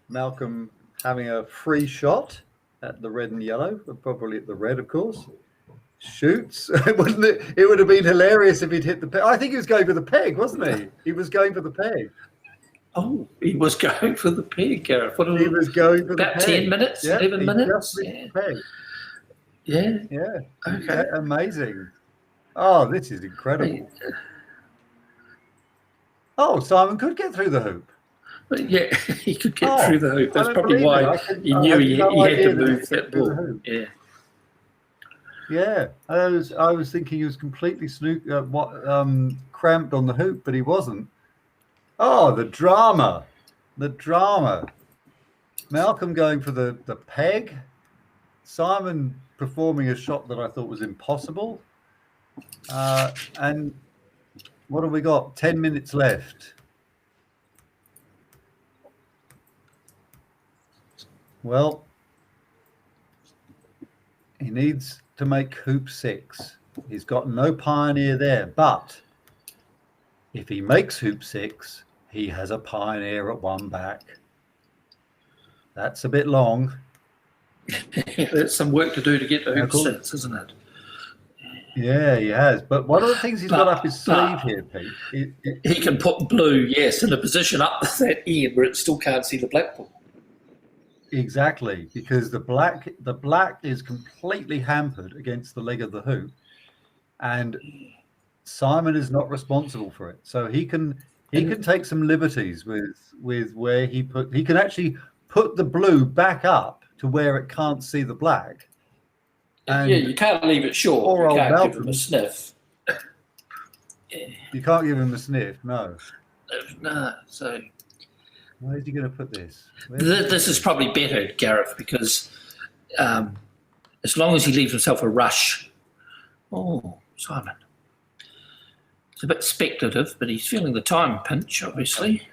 Malcolm having a free shot at the red and yellow, probably at the red, of course. Shoots. It would have been hilarious if he'd hit the peg. I think he was going for the peg, wasn't he? He was going for the peg. Oh, he was going for the peg, Gareth. He was going for about the peg. 10 minutes, 11 minutes. The peg. Yeah. Okay. Yeah, amazing. Oh, this is incredible. Oh, Simon could get through the hoop. But yeah, he could get through the hoop. That's probably why he knew he had to move that ball. Yeah. Yeah, I was thinking he was completely cramped on the hoop, but he wasn't. Oh, the drama. Malcolm going for the peg. Simon performing a shot that I thought was impossible. And what have we got? 10 minutes left. Well, he needs to make hoop 6. He's got no pioneer there, but if he makes hoop 6, he has a pioneer at one back. That's a bit long. There's some work to do to get to hoop 6, isn't it? Yeah, he has. But one of the things he's got up his sleeve here, Pete, he can put blue, in a position up that end where it still can't see the black ball. Exactly, because the black is completely hampered against the leg of the hoop, and Simon is not responsible for it. So he can take some liberties with where he can actually put the blue back up to where it can't see the black. And you can't leave it short. You can't give him a sniff. You can't give him a sniff, no. No, so where's he going to put this? This is probably better, Gareth, because as long as he leaves himself a rush. Oh, Simon. It's a bit speculative, but he's feeling the time pinch, obviously.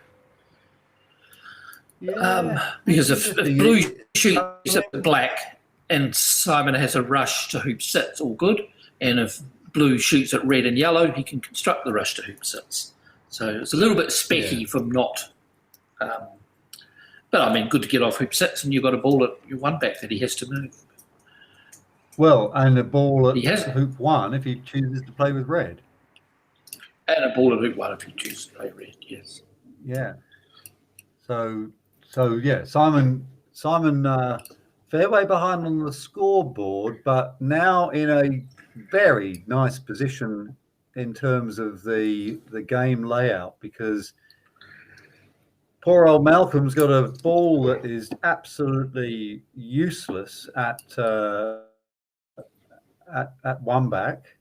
Yeah, because if blue shoots at the black and Simon has a rush to hoop 6, all good. And if blue shoots at red and yellow, he can construct the rush to hoop 6. So it's a little bit specky from not. But I mean, good to get off hoop 6, and you've got a ball at your 1 back that he has to move. Well, and a ball at He has hoop 1 if he chooses to play with red. And a ball at hoop 1 if he chooses to play red. Yes. Yeah. So yeah, Simon, fairway behind on the scoreboard, but now in a very nice position in terms of the game layout, because poor old Malcolm's got a ball that is absolutely useless at 1 back,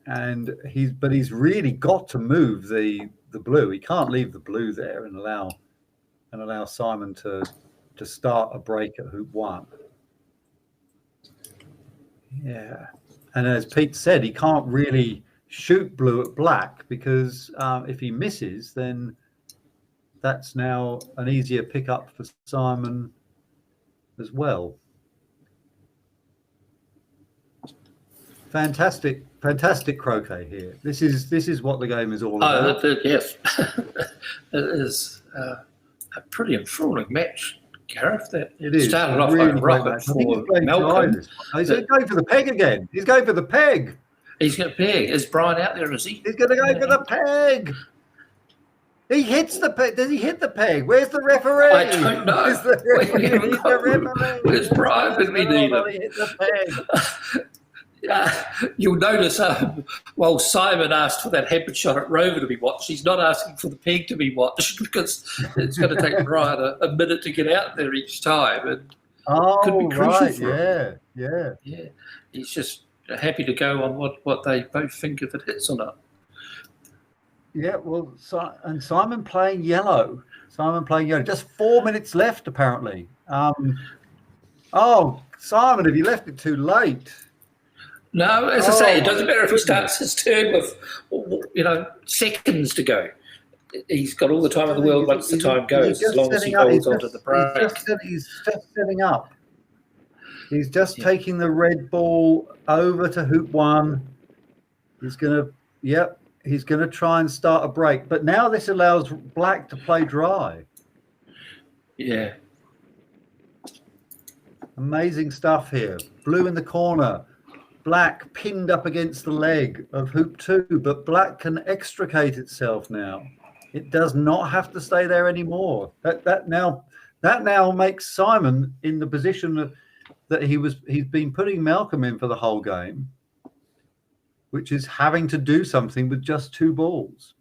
and he's really got to move the blue. He can't leave the blue there and allow Simon to start a break at hoop 1. Yeah, and as Pete said, he can't really shoot blue at black, because if he misses, then that's now an easier pickup for Simon as well. Fantastic croquet here. This is what the game is all about. Yes, it is a pretty enthralling match, Gareth. That It is. started off Really like a great rocket match. I think for he's playing Malcolm. dry this one. He's going for the peg again. He's going for the peg. He's going to peg. Is Brian out there? Is he? He's going to go for the peg. He hits the peg. Does he hit the peg? Where's the referee? I don't know. Where's the referee? We He's the referee. Where's Brian when we need him? He hit the peg. You'll notice while Simon asked for that hampered shot at Rover to be watched, he's not asking for the peg to be watched, because it's going to take Brian a minute to get out there each time. And could be crucial right. for him. Yeah. He's just happy to go on what they both think, if it hits or not. Yeah, well, and Simon playing yellow. Just 4 minutes left, apparently. Simon, have you left it too late? No, as I say, it doesn't matter if he starts his turn with, seconds to go. He's got all the time in the world once the time goes, as long as he holds onto the break. He's just setting up. He's just taking the red ball over to hoop 1. He's going to try and start a break. But now this allows black to play dry. Yeah. Amazing stuff here. Blue in the corner. Black pinned up against the leg of hoop 2, but black can extricate itself now. It does not have to stay there anymore. That now makes Simon in the position that he's been putting Malcolm in for the whole game, which is having to do something with just 2 balls.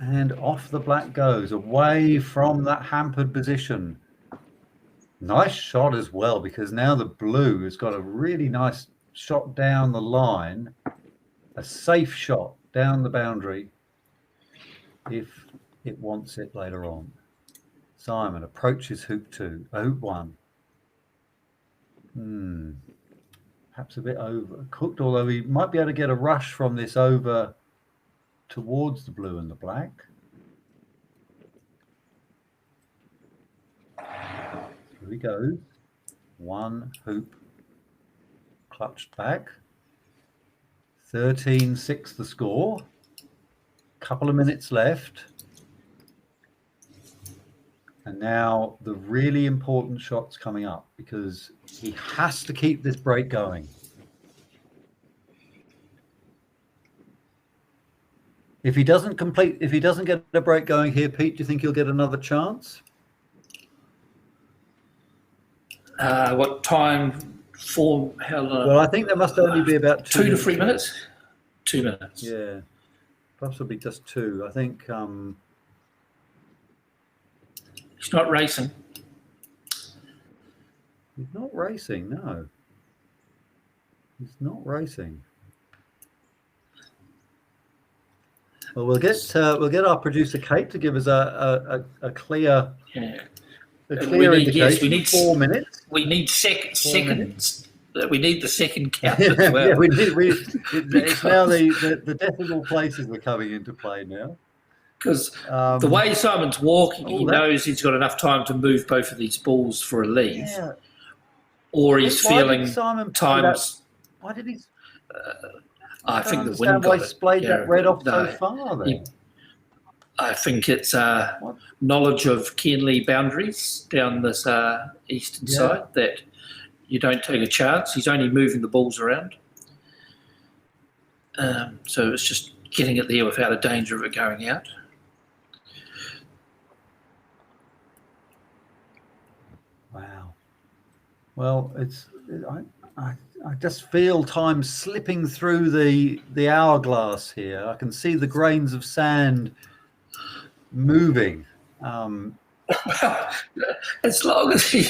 And off the black goes, away from that hampered position. Nice shot as well, because now the blue has got a really nice shot down the line, a safe shot down the boundary if it wants it later on. Simon approaches hoop 1. Perhaps a bit overcooked, although he might be able to get a rush from this over towards the blue and the black. Here he goes. 1 hoop clutched back. 13-6 the score. Couple of minutes left. And now the really important shot's coming up, because he has to keep this break going. If he doesn't get a break going here, Pete, do you think he'll get another chance? What time? How long? Well, I think there must only be about 2 to 3 minutes. 2 minutes. Yeah, possibly just 2. I think. He's not racing. He's not racing. No, he's not racing. Well, we'll get our producer Kate to give us a clear. Yeah. A clear indication. Yes, we need 4 minutes. We need seconds. We need the second count Yeah, as well. It's now the decimal places are coming into play now. Because the way Simon's walking, he knows he's got enough time to move both of these balls for a lead. Yeah. or he's Why did feeling Simon play that? times. Why did he? I I don't think the wind understand why got he it. splayed Yeah, that red off no, so far. There. he- I think it's What? knowledge of Cairnlea boundaries down this eastern Yeah. side that you don't take a chance. He's only moving the balls around. So it's just getting it there without a danger of it going out. Wow. Well, I just feel time slipping through the hourglass here. I can see the grains of sand moving. As long as he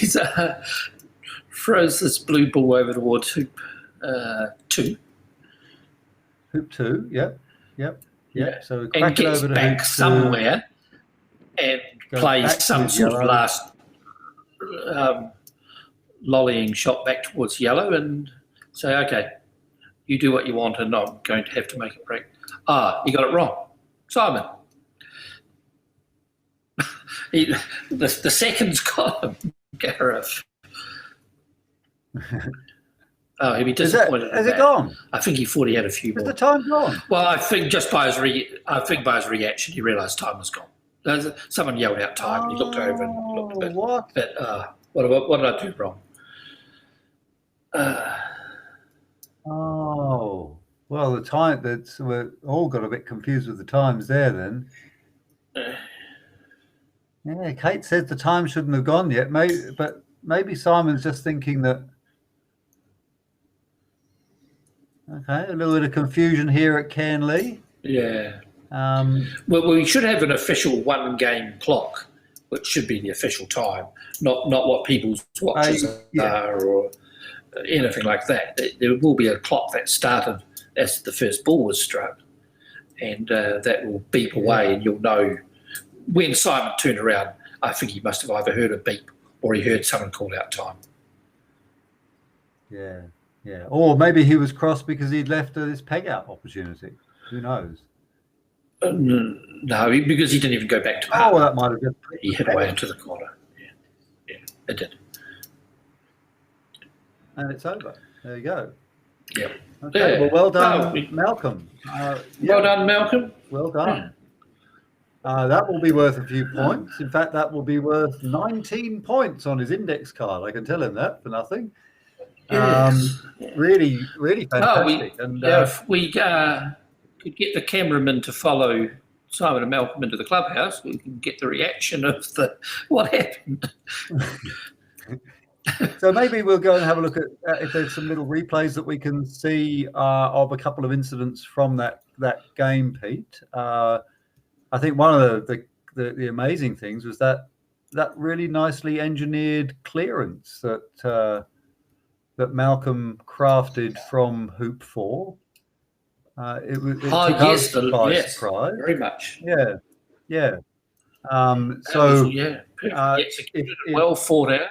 throws this blue ball over towards hoop 2. Hoop 2, yep. Yeah. So And crack it gets over to back hoop 2. somewhere and Go plays back some with sort of yellow. last lollying shot back towards yellow and say, okay, you do what you want and I'm going to have to make a break. You got it wrong. Simon. The second's got him, Gareth. He'd be disappointed. Has it gone? I think he thought he had a few Has more. the time gone? Well, I think just by his reaction, he realised time was gone. Someone yelled out time, and he looked over and looked a bit. What? What did I do wrong? Well, the time we're all got a bit confused with the times there. Then, yeah, Kate says the time shouldn't have gone yet. Maybe Simon's just thinking that. Okay, a little bit of confusion here at Cairnlea. Yeah. Well, we should have an official one-game clock, which should be the official time, not what people's watches are or anything like that. There will be a clock that started as the first ball was struck, and that will beep away, and you'll know when Simon turned around. I think he must have either heard a beep or he heard someone call out time. Yeah. Or maybe he was cross because he'd left this peg out opportunity. Who knows? No, because he didn't even go back to par. That might have been. He hit away into the corner. Yeah, it did. And it's over. There you go. Yeah. Okay. Yeah. Well done, Malcolm. Well done, Malcolm. Well done. That will be worth a few points. In fact, that will be worth 19 points on his index card. I can tell him that for nothing. Really, really fantastic. If we could get the cameraman to follow Simon and Malcolm into the clubhouse, we can get the reaction of what happened. So maybe we'll go and have a look at if there's some little replays that we can see of a couple of incidents from that game, Pete. I think one of the amazing things was that really nicely engineered clearance that Malcolm crafted from hoop 4. It took us by surprise. Very much. Yeah. Perfectly executed, well thought out.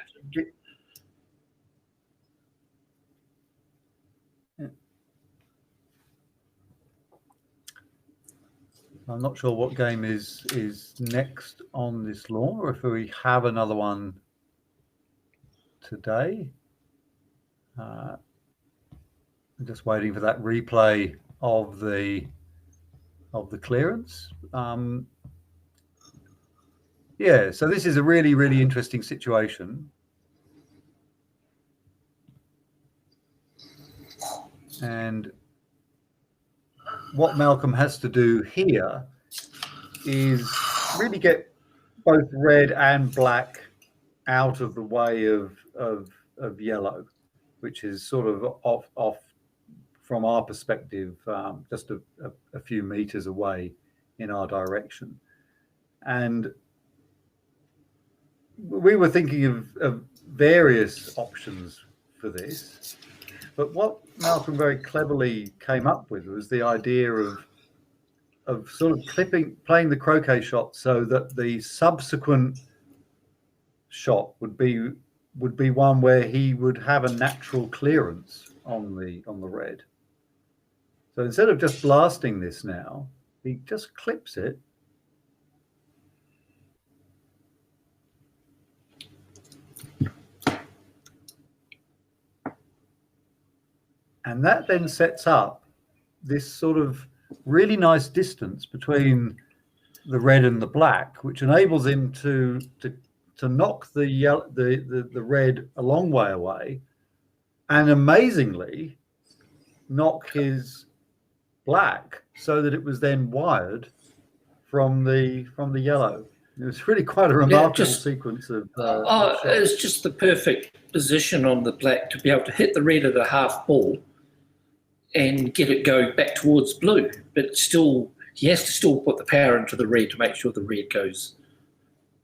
I'm not sure what game is next on this law, or if we have another one today. I'm just waiting for that replay of the clearance. So this is a really, really interesting situation. And what Malcolm has to do here is really get both red and black out of the way of yellow, which is sort of off from our perspective, just a few meters away in our direction. And we were thinking of various options for this, but what Malcolm very cleverly came up with was the idea of sort of playing the croquet shot so that the subsequent shot would be one where he would have a natural clearance on the red. So instead of just blasting this now, he just clips it. And that then sets up this sort of really nice distance between the red and the black, which enables him to knock the red a long way away, and amazingly knock his black so that it was then wired from the yellow. It was really quite a remarkable sequence of. It's just the perfect position on the black to be able to hit the red at a half ball and get it go back towards blue, but still he has to still put the power into the red to make sure the red goes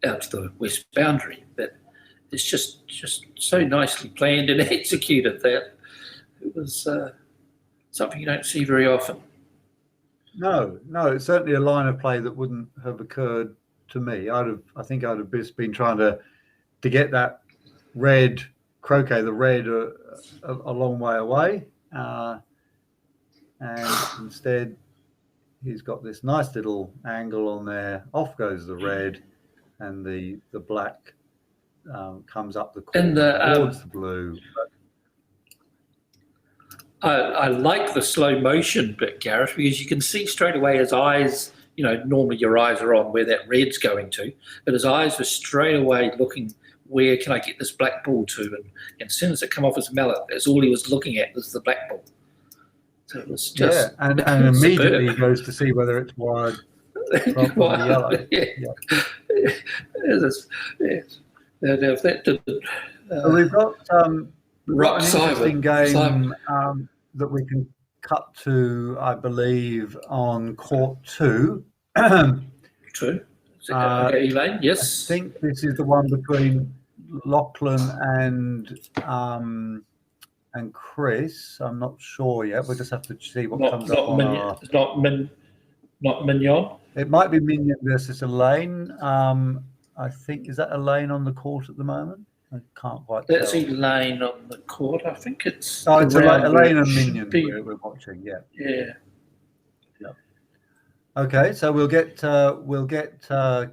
out to the west boundary. But it's just so nicely planned and executed that it was something you don't see very often. No, it's certainly a line of play that wouldn't have occurred to me. I think I'd have just been trying to get that red croquet, the red a long way away, and instead he's got this nice little angle on there. Off goes the red, and the black comes up the court towards the blue. I like the slow motion bit, Gareth, because you can see straight away his eyes. You know, normally your eyes are on where that red's going to, but his eyes were straight away looking, where can I get this black ball to? And as soon as it come off his mallet, that's all he was looking at was the black ball. So it was just and immediately he goes to see whether it's wired from the yellow. So we've got an interesting game that we can cut to, I believe, on court 2. True. Okay, Elaine, yes. I think this is the one between Lachlan and Chris. I'm not sure yet. We'll just have to see what comes up on our... It's not Mignon. It might be Mignon versus Elaine. I think, is that Elaine on the court at the moment? I can't quite tell. That's Elaine on the court. I think it's... Oh, it's Elaine and Mignon we're watching, yeah. Yeah. Okay, so we'll get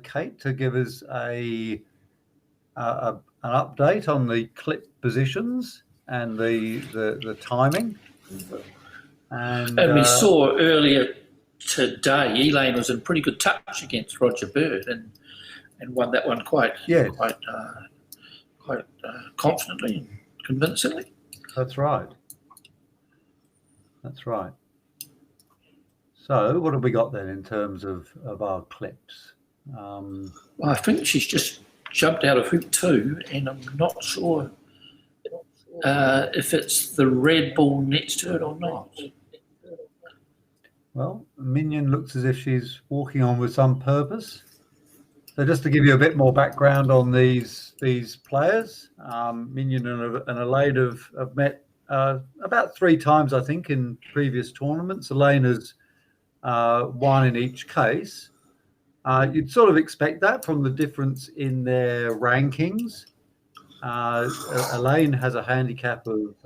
Kate to give us an update on the clip positions and the timing. And we saw earlier today, Elaine was in pretty good touch against Roger Bird and won that one quite confidently and convincingly. That's right. So what have we got then in terms of our clips? I think she's just jumped out of hoop 2, and I'm not sure if it's the red ball next to it or not. Well, Mignon looks as if she's walking on with some purpose. So just to give you a bit more background on these players, Mignon and Elaine have met about 3 times, I think, in previous tournaments. Elaine has won in each case. You'd sort of expect that from the difference in their rankings. Elaine has a handicap of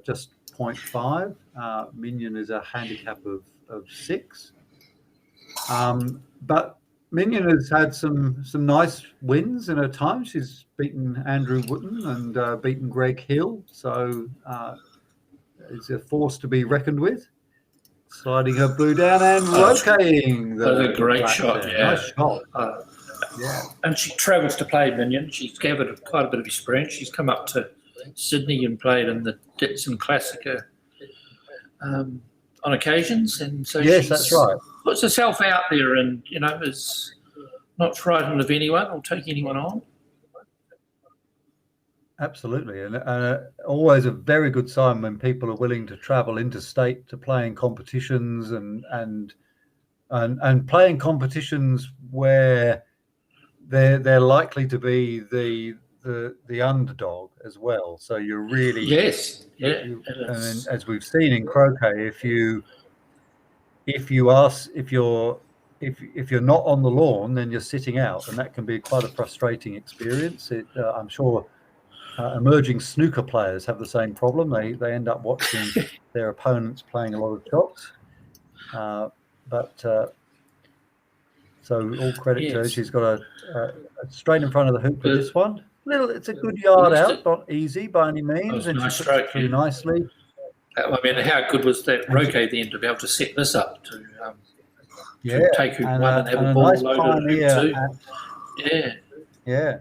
just 0.5. Mignon is a handicap of 6. But Mignon has had some nice wins in her time. She's beaten Andrew Wooten and beaten Greg Hill, so is a force to be reckoned with. Sliding her blue down and rotating. That was a great shot, yeah. Nice shot. Yeah. And she travels to play Mignon. She's gathered quite a bit of experience. She's come up to Sydney and played in the Ditson Classica on occasions, and so that's right. Puts herself out there, and is not frightened of anyone or take anyone on. Absolutely, and always a very good sign when people are willing to travel interstate to play in competitions and playing competitions where they're likely to be the underdog as well. So you're really and as we've seen in croquet, if you're not on the lawn, then you're sitting out, and that can be quite a frustrating experience. I'm sure emerging snooker players have the same problem. They end up watching their opponents playing a lot of shots. So all credit to her. She's got a straight in front of the hoop for this one. It's a good yard out, not easy by any means, and she puts it through nicely. I mean, how good was that Croquet then to be able to set this up to Yeah, take hoop and one and have a a ball nice loaded at hoop pioneer. two? Yeah.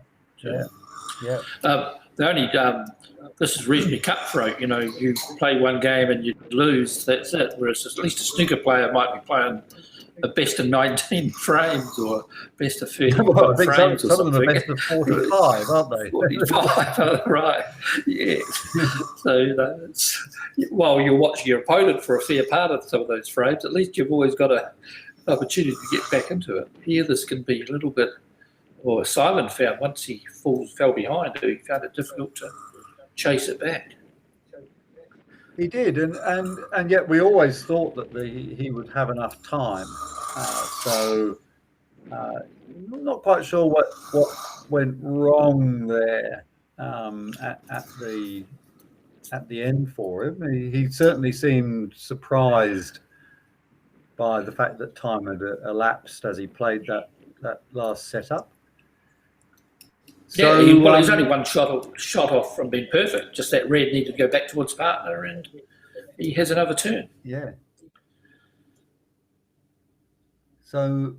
Yeah. The only this is reasonably cutthroat. You know, you play one game and you lose. That's it. Whereas at least a snooker player might be playing a best of 19 frames or best of 31 Well, I think frames some or of them something. are best of 45, aren't they? 45, right? Yes. So while you're watching your opponent for a fair part of some of those frames, at least you've always got an opportunity to get back into it. Here, this can be a little bit. Or Simon found once he fell behind, he found it difficult to chase it back. He did, and yet we always thought that he would have enough time. I'm not quite sure what went wrong there at the end for him. He certainly seemed surprised by the fact that time had elapsed as he played that last setup. So, yeah, he's only one shot off from being perfect. Just that red needed to go back towards partner, and he has another turn. Yeah. So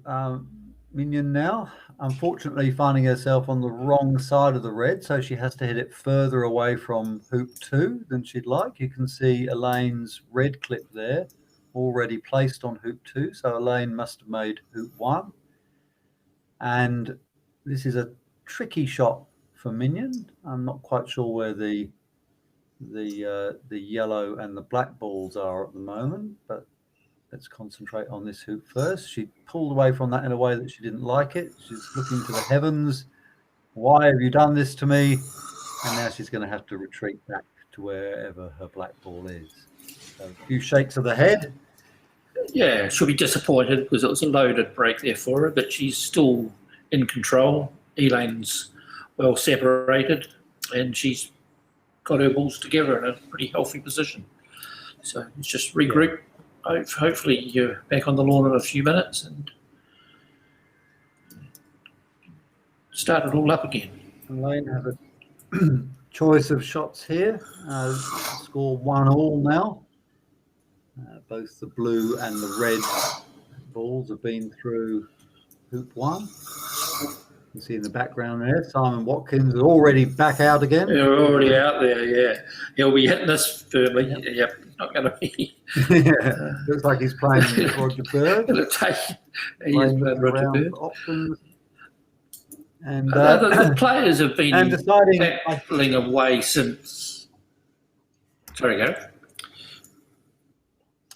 Minion now, unfortunately, finding herself on the wrong side of the red, so she has to hit it further away from hoop 2 than she'd like. You can see Elaine's red clip there, already placed on hoop 2. So Elaine must have made hoop 1, and this is a tricky shot for Minion. I'm not quite sure where the yellow and the black balls are at the moment, but let's concentrate on this hoop first. She pulled away from that in a way that she didn't like it. She's looking to the heavens. Why have you done this to me? And now she's going to have to retreat back to wherever her black ball is. So a few shakes of the head. Yeah, she'll be disappointed because it was a loaded break there for her, but she's still in control. Elaine's well separated, and she's got her balls together in a pretty healthy position. So let's just regroup. Yeah. Hopefully you're back on the lawn in a few minutes and start it all up again. Elaine has a choice of shots here. Score 1-1 now. Both the blue and the red balls have been through hoop 1. You can see in the background there, Simon Watkins is already back out again. They're already out there, yeah. He'll be hitting this firmly. Yep, not going to be. Yeah, looks like he's playing Roger Bird. He's playing Roger Bird. Options. And the players have been deciding battling away since. Sorry, Gary.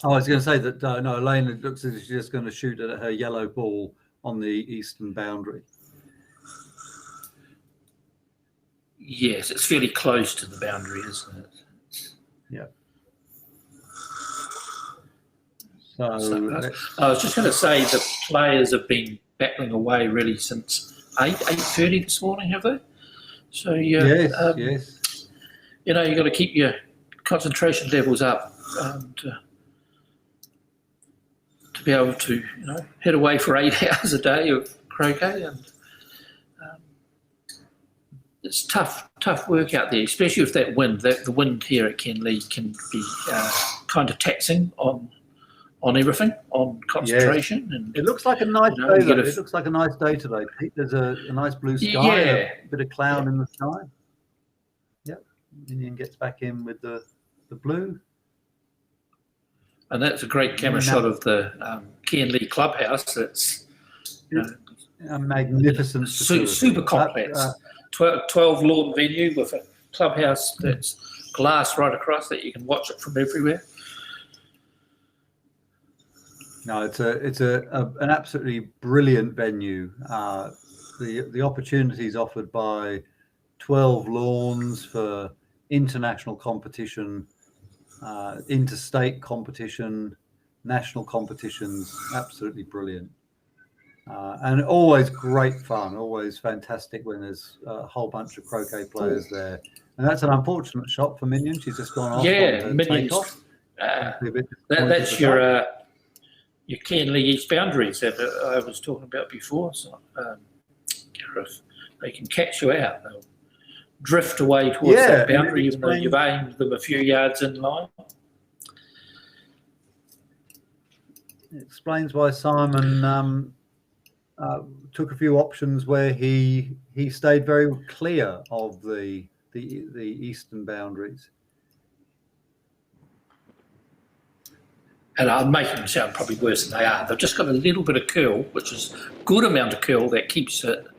I was going to say that no, Elaine, it looks as if she's just going to shoot at her yellow ball on the eastern boundary. Yes, it's fairly close to the boundary, isn't it? Yeah. So I was just going to say the players have been battling away really since 8:30 this morning, have they? So yes. You know, you've got to keep your concentration levels up and to be able to, you know, head away for 8 hours a day of croquet, and it's tough work out there, especially with that wind. The wind here at Cairnlea can be kind of taxing on everything, on concentration. Yes. And it looks like a nice day. It looks like a nice day today, Pete. There's a nice blue sky, a bit of cloud in the sky. Yep. Minion gets back in with the blue. And that's a great camera shot of the Cairnlea clubhouse. It's a magnificent, super complex. 12 lawn venue with a clubhouse that's glass right across that you can watch it from everywhere. No, it's an absolutely brilliant venue. The opportunities offered by 12 lawns for international competition, interstate competition, national competitions, absolutely brilliant. And always great fun, always fantastic when there's a whole bunch of croquet players there. And that's an unfortunate shot for Minion. She's just gone off. Yeah, Minion's. That's your Cairnlea East boundaries that I was talking about before. So if they can catch you out, they'll drift away towards that boundary, even though you've aimed them a few yards in line. It explains why Simon took a few options where he stayed very clear of the eastern boundaries. And I'm making them sound probably worse than they are. They've just got a little bit of curl, which is a good amount of curl that keeps the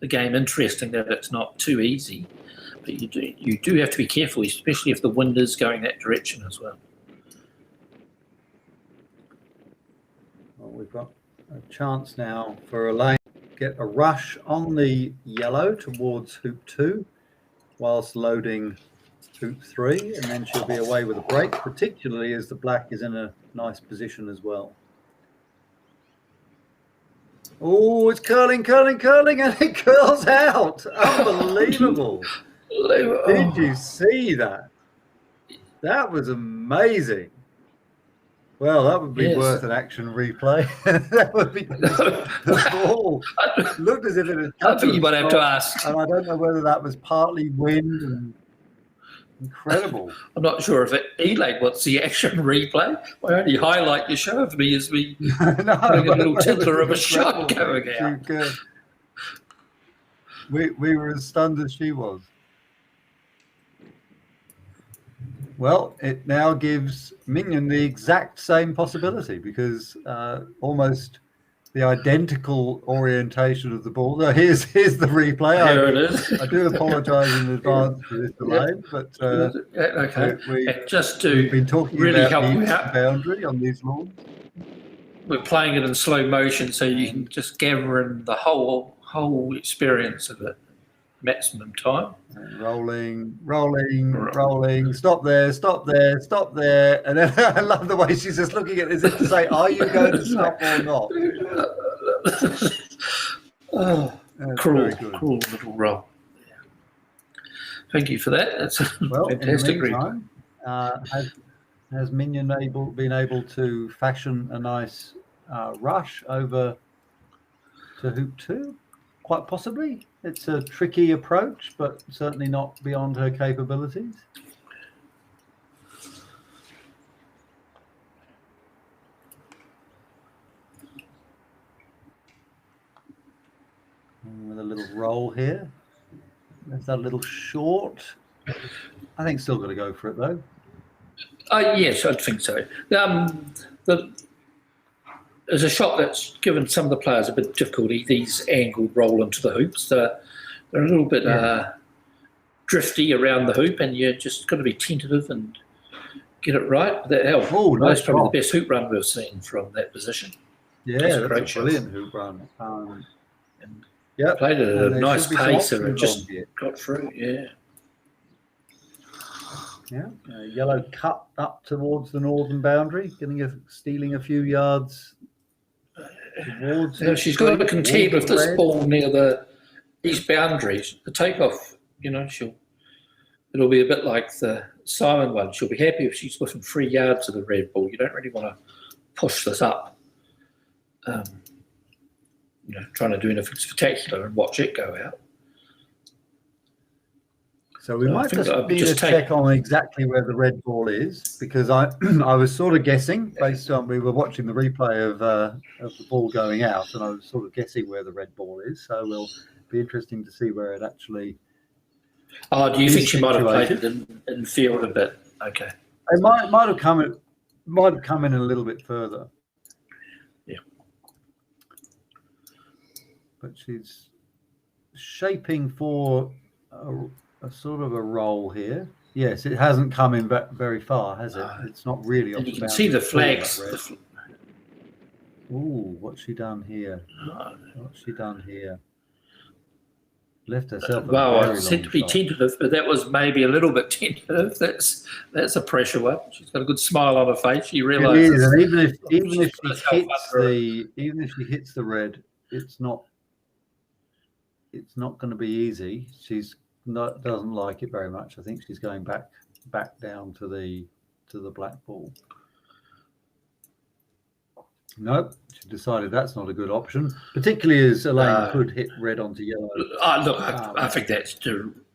game interesting, that it's not too easy. But you do have to be careful, especially if the wind is going that direction as well. Well, we've got a chance now for Elaine to get a rush on the yellow towards hoop 2 whilst loading hoop 3, and then she'll be away with a break, particularly as the black is in a nice position as well. Oh, it's curling, and it curls out. Unbelievable. Did you see that? That was amazing. Well, that would be worth an action replay. That would be the ball looked as if it had. I think you might have to ask. And I don't know whether that was partly wind and incredible. I'm not sure if Elaine wants the action replay. My only highlight you showed me is me putting a little tickler of a shot going out. We were as stunned as she was. Well, it now gives Minion the exact same possibility because almost the identical orientation of the ball. So here's the replay. There it is. I do apologise in advance for this delay, but okay. We've been talking really about help the you out, boundary on these lawns. We're playing it in slow motion so you can just gather in the whole experience of it. Maximum time. Rolling. Stop there. And then I love the way she's just looking at this to say, "Are you going to stop or not?" Oh, cruel little roll. Yeah. Thank you for that. That's well, fantastic. In the meantime, has Minion been able to fashion a nice rush over to hoop 2? Quite possibly. It's a tricky approach, but certainly not beyond her capabilities. And with a little roll here. There's that little short. I think still got to go for it, though. Yes, I think so. There's a shot that's given some of the players a bit of difficulty. These angled roll into the hoops. They're a little bit drifty around the hoop, and you just got to be tentative and get it right. That helped. Oh, that's probably the best hoop run we've seen from that position. Yeah, that's a brilliant hoop run. Yeah, played it at a nice pace, and it just got through. Yeah, yellow cut up towards the northern boundary, stealing a few yards towards. She's got to contend with this ball near the east boundaries. The takeoff, it'll be a bit like the Simon one. She'll be happy if she's within 3 yards of the red ball. You don't really want to push this up. Trying to do anything spectacular and watch it go out. So we might just need to check on exactly where the red ball is, because I was sort of guessing based on we were watching the replay of the ball going out, and I was sort of guessing where the red ball is. So we'll be interesting to see where it actually. Oh, do you think she might have played it in field a bit? Okay. It might have come in a little bit further. Yeah. But she's shaping for a sort of a roll here. Yes, it hasn't come in very far, has it? It's not really. And you can see the flags. Ooh, what's she done here? Left herself. Well, I said to be tentative, but that was maybe a little bit tentative. That's a pressure one. She's got a good smile on her face. She realises. And even if she hits the red, it's not going to be easy. Doesn't like it very much. I think she's going back down to the black ball. Nope, she decided that's not a good option, particularly as Elaine could hit red onto yellow. Look, I think that's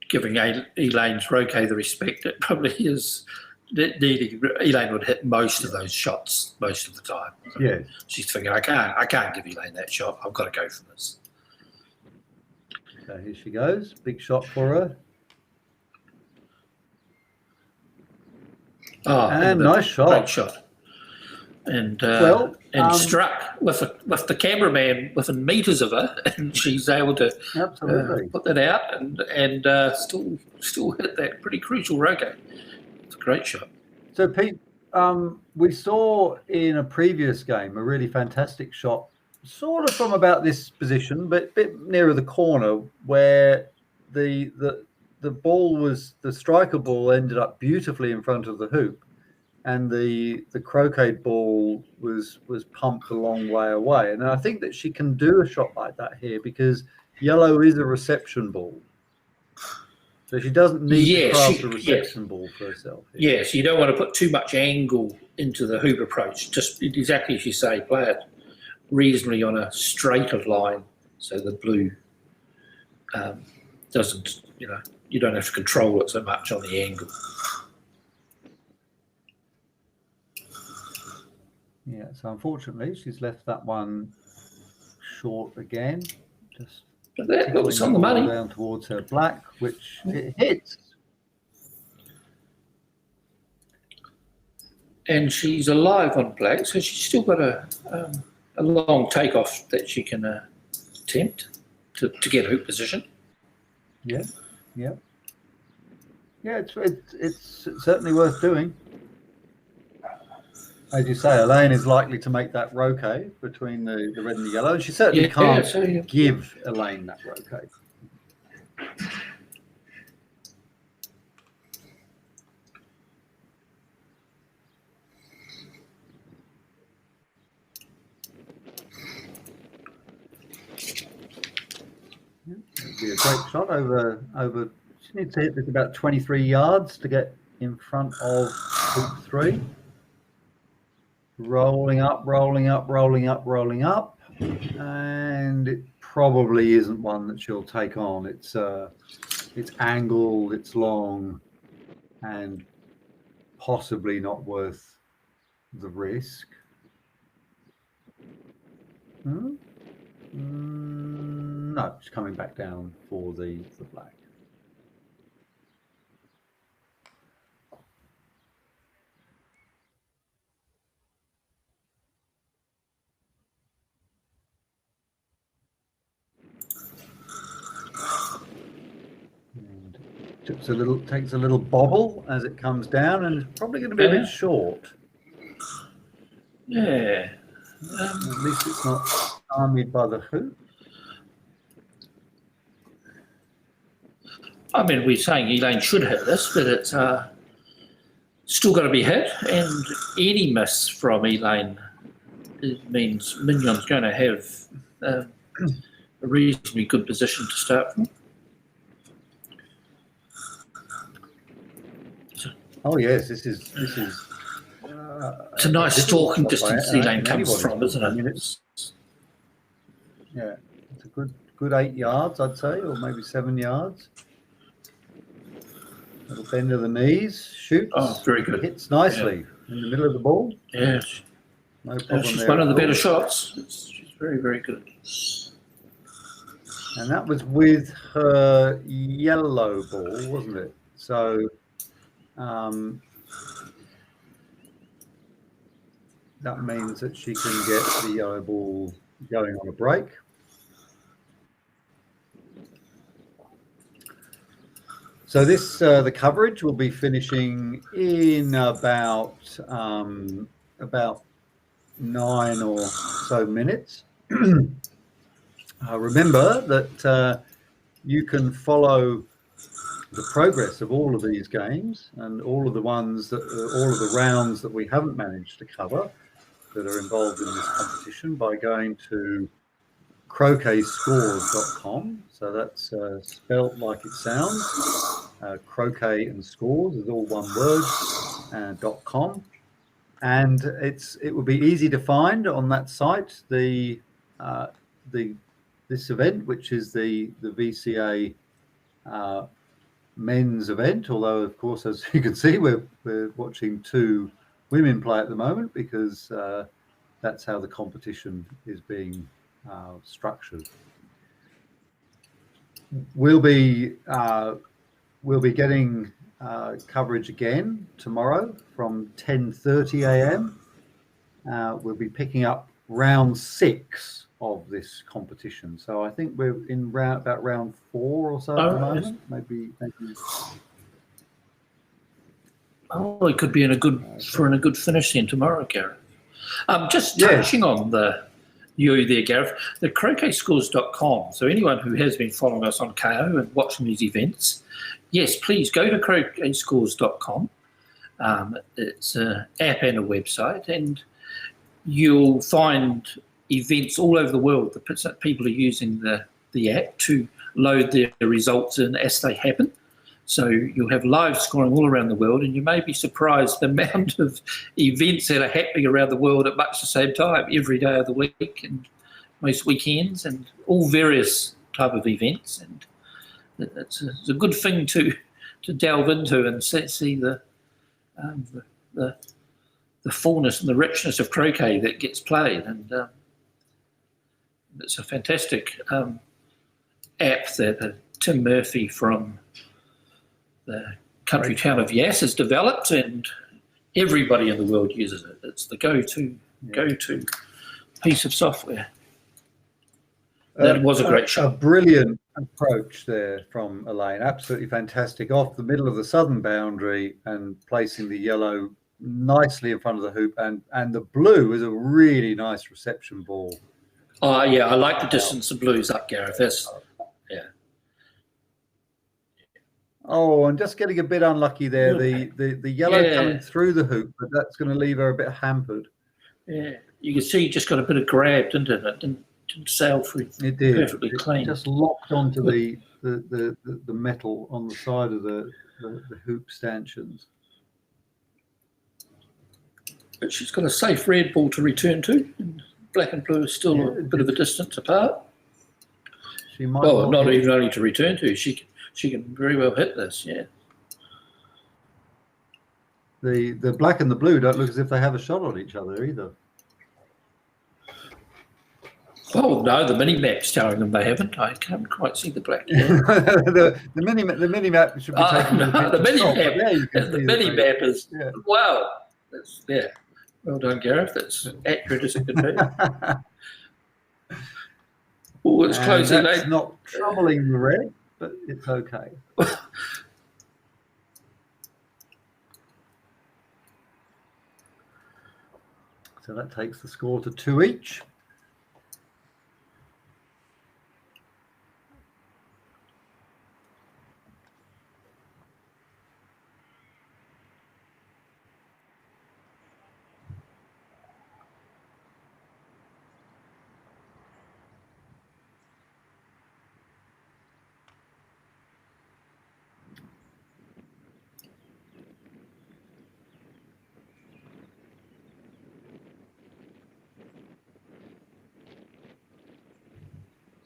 giving Elaine's Croquet the respect it probably is Elaine would hit most of those shots most of the time. Yes. She's thinking, I can't give Elaine that shot. I've got to go for this. So here she goes. Big shot for her. Oh, And nice shot. Great shot. And struck with the cameraman within meters of her, and she's able to Absolutely. put that out and still hit that pretty crucial roquet. It's a great shot. So Pete, we saw in a previous game a really fantastic shot, sort of from about this position, but a bit nearer the corner, where the ball was, the striker ball ended up beautifully in front of the hoop, and the croquet ball was pumped a long way away. And I think that she can do a shot like that here because yellow is a reception ball. So she doesn't need to craft a reception ball for herself. Yes, you don't want to put too much angle into the hoop approach. Just exactly as you say, play it reasonably on a straighter line so the blue doesn't, you don't have to control it so much on the angle. Yeah, so unfortunately she's left that one short again. Just but that looks on the money. Down towards her black, which it hits. And she's alive on black, so she's still got a long takeoff that she can attempt to get hoop position. Yeah, yeah. Yeah, it's certainly worth doing. As you say, Elaine is likely to make that roquet between the red and the yellow. She certainly can't give Elaine that roquet. Yeah, it'd be a great shot over. She needs to hit this about 23 yards to get in front of hoop 3. Rolling up, rolling up, rolling up, rolling up, and it probably isn't one that she'll take on. It's angled, it's long, and possibly not worth the risk. No, it's coming back down for the black. Takes a little bobble as it comes down, and it's probably going to be a bit short. Yeah. At least it's not armed by the hoop. I mean, we're saying Elaine should hit this, but it's still got to be hit, and any miss from Elaine, it means Mignon's going to have a reasonably good position to start from. Oh yes, this is. It's a nice stalking distance Elaine comes from, isn't it? I mean, it's a good 8 yards, I'd say, or maybe 7 yards. Little bend of the knees, shoots. Oh, very good. Hits nicely in the middle of the ball. Yes. No problem. She's one of the better shots. She's very, very good. And that was with her yellow ball, wasn't it? So. That means that she can get the yellow ball going on a break. So this the coverage will be finishing in about 9 or so minutes. Remember that you can follow the progress of all of these games and all of the rounds that we haven't managed to cover that are involved in this competition by going to croquetscores.com. So that's spelled like it sounds. Croquet and scores is all one word. .com, and it will be easy to find on that site this event, which is the VCA men's event, although of course, as you can see, we're watching two women play at the moment because that's how the competition is being structured. We'll be getting coverage again tomorrow from 10:30 a.m. We'll be picking up round 6 of this competition. So I think we're in about round 4 or so at the moment. Maybe. Oh, it could be in a good finish then tomorrow, Gareth. Just touching on you there, Gareth, the croquetscores.com. So anyone who has been following us on KO and watching these events, yes, please go to croquetscores.com. It's an app and a website, and you'll find events all over the world. The people are using the app to load their results in as they happen. So you'll have live scoring all around the world, and you may be surprised the amount of events that are happening around the world at much the same time, every day of the week and most weekends, and all various type of events. And it's a good thing to delve into and see the fullness and the richness of croquet that gets played. And it's a fantastic app that Tim Murphy from the country town of Yass has developed, and everybody in the world uses it. It's the go-to piece of software. That was a great shot. A brilliant approach there from Elaine. Absolutely fantastic. Off the middle of the southern boundary and placing the yellow nicely in front of the hoop, and the blue is a really nice reception ball. Oh yeah, I like the distance the blue's up, Gareth. Yeah. Oh, and just getting a bit unlucky there. The yellow coming through the hoop, but that's going to leave her a bit hampered. Yeah, you can see just got a bit of grab, didn't it? It didn't sail through. It did. Perfectly clean. Just locked onto the metal on the side of the hoop stanchions. But she's got a safe red ball to return to. And black and blue is still a bit of a distance apart. She might. Well, not even only to return to. She can very well hit this. Yeah. The black and the blue don't look as if they have a shot on each other either. Oh no, the mini map's telling them they haven't. I can't quite see the black. the mini map should be taken. The mini map is wow. That's well done, Gareth. That's accurate as it can be. Oh, it's closing. That's not troubling the red, but it's okay. So that takes the score to 2 each.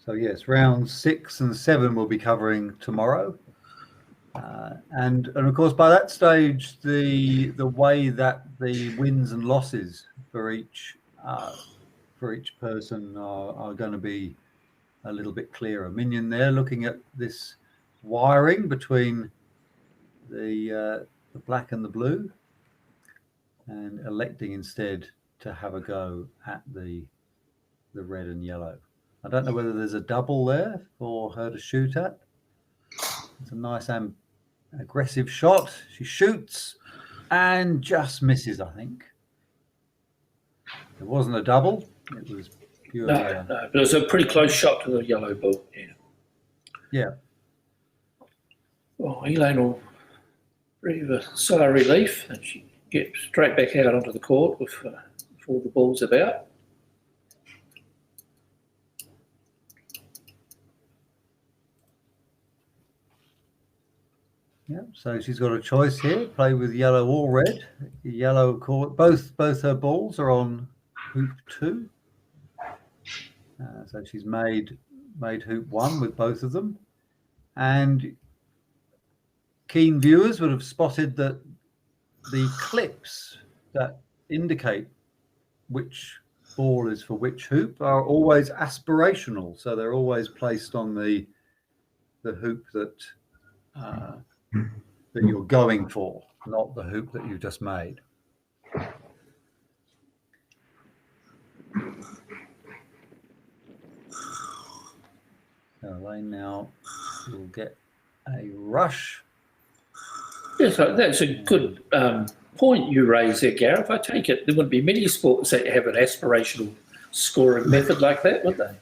So yes, rounds 6 and 7 we'll be covering tomorrow, and of course by that stage the way that the wins and losses for each person are going to be a little bit clearer. Minion there looking at this wiring between the black and the blue, and electing instead to have a go at the red and yellow. I don't know whether there's a double there for her to shoot at. It's a nice aggressive shot. She shoots and just misses, I think. It wasn't a double. It was purely no, but it was a pretty close shot to the yellow ball. Yeah. Well, Elaine will breathe a sigh of relief, and she gets straight back out onto the court with all the balls about. Yeah, so she's got a choice here: play with yellow or red. Yellow court. Both her balls are on hoop 2. So she's made hoop 1 with both of them, and keen viewers would have spotted that the clips that indicate which ball is for which hoop are always aspirational. So they're always placed on the hoop that you're going for, not the hoop that you just made. So Elaine now will get a rush. Yes, that's a good point you raise there, Gareth. I take it there wouldn't be many sports that have an aspirational scoring method like that, would they?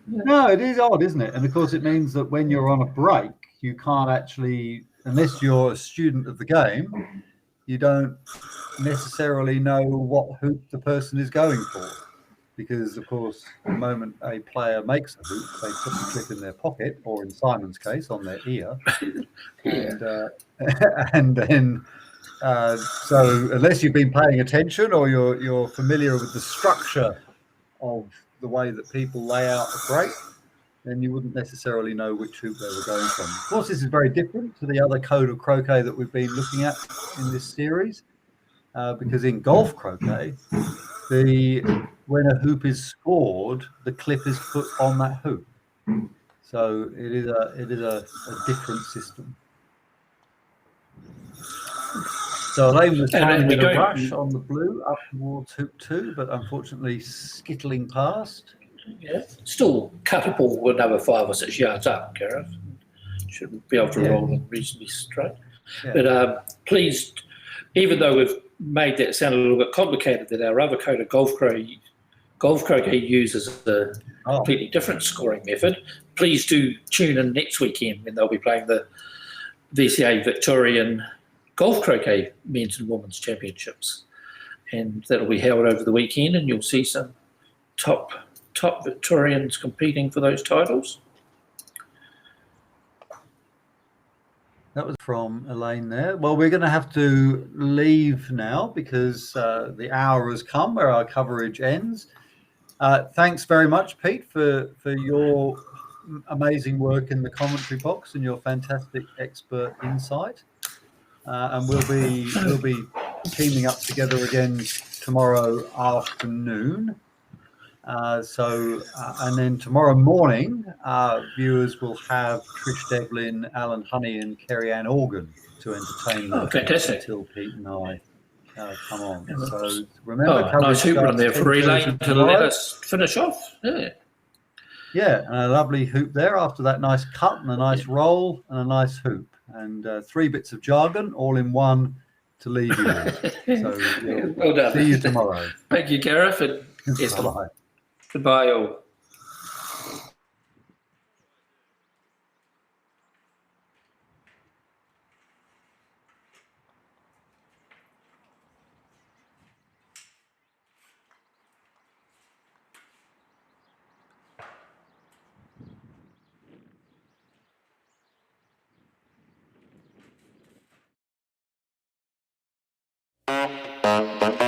No, it is odd, isn't it? And of course, it means that when you're on a break, you can't actually, unless you're a student of the game, you don't necessarily know what hoop the person is going for. Because, of course, the moment a player makes a hoop, they put the clip in their pocket, or in Simon's case, on their ear. And then, so unless you've been paying attention or you're familiar with the structure of the way that people lay out a break, then you wouldn't necessarily know which hoop they were going from. Of course, this is very different to the other code of croquet that we've been looking at in this series, because in golf croquet, when a hoop is scored, the clip is put on that hoop. So it is a different system. So Elaine was trying to get a rush on the blue up towards hoop 2, but unfortunately skittling past. Yeah, still cuttable another 5 or 6 yards up, Gareth. Should be able to roll them reasonably straight. Yeah. But please, even though we've made that sound a little bit complicated, that our other code of golf croquet uses a completely different scoring method, please do tune in next weekend when they'll be playing the VCA Victorian Golf Croquet Men's and Women's Championships. And that'll be held over the weekend, and you'll see some top Victorians competing for those titles. That was from Elaine there. Well, we're going to have to leave now because the hour has come where our coverage ends. Thanks very much, Pete, for your amazing work in the commentary box and your fantastic expert insight. And we'll be teaming up together again tomorrow afternoon. And then tomorrow morning, our viewers will have Trish Devlin, Alan Honey, and Kerry Ann Organ to entertain them until Pete and I come on. So remember, nice hoop run there for Elaine to let us finish off. Yeah, and a lovely hoop there after that nice cut and a nice roll and a nice hoop. And 3 bits of jargon all in one to leave you with. So well done. See you tomorrow. Thank you, Gareth. And Bye. Goodbye, all. Thank you.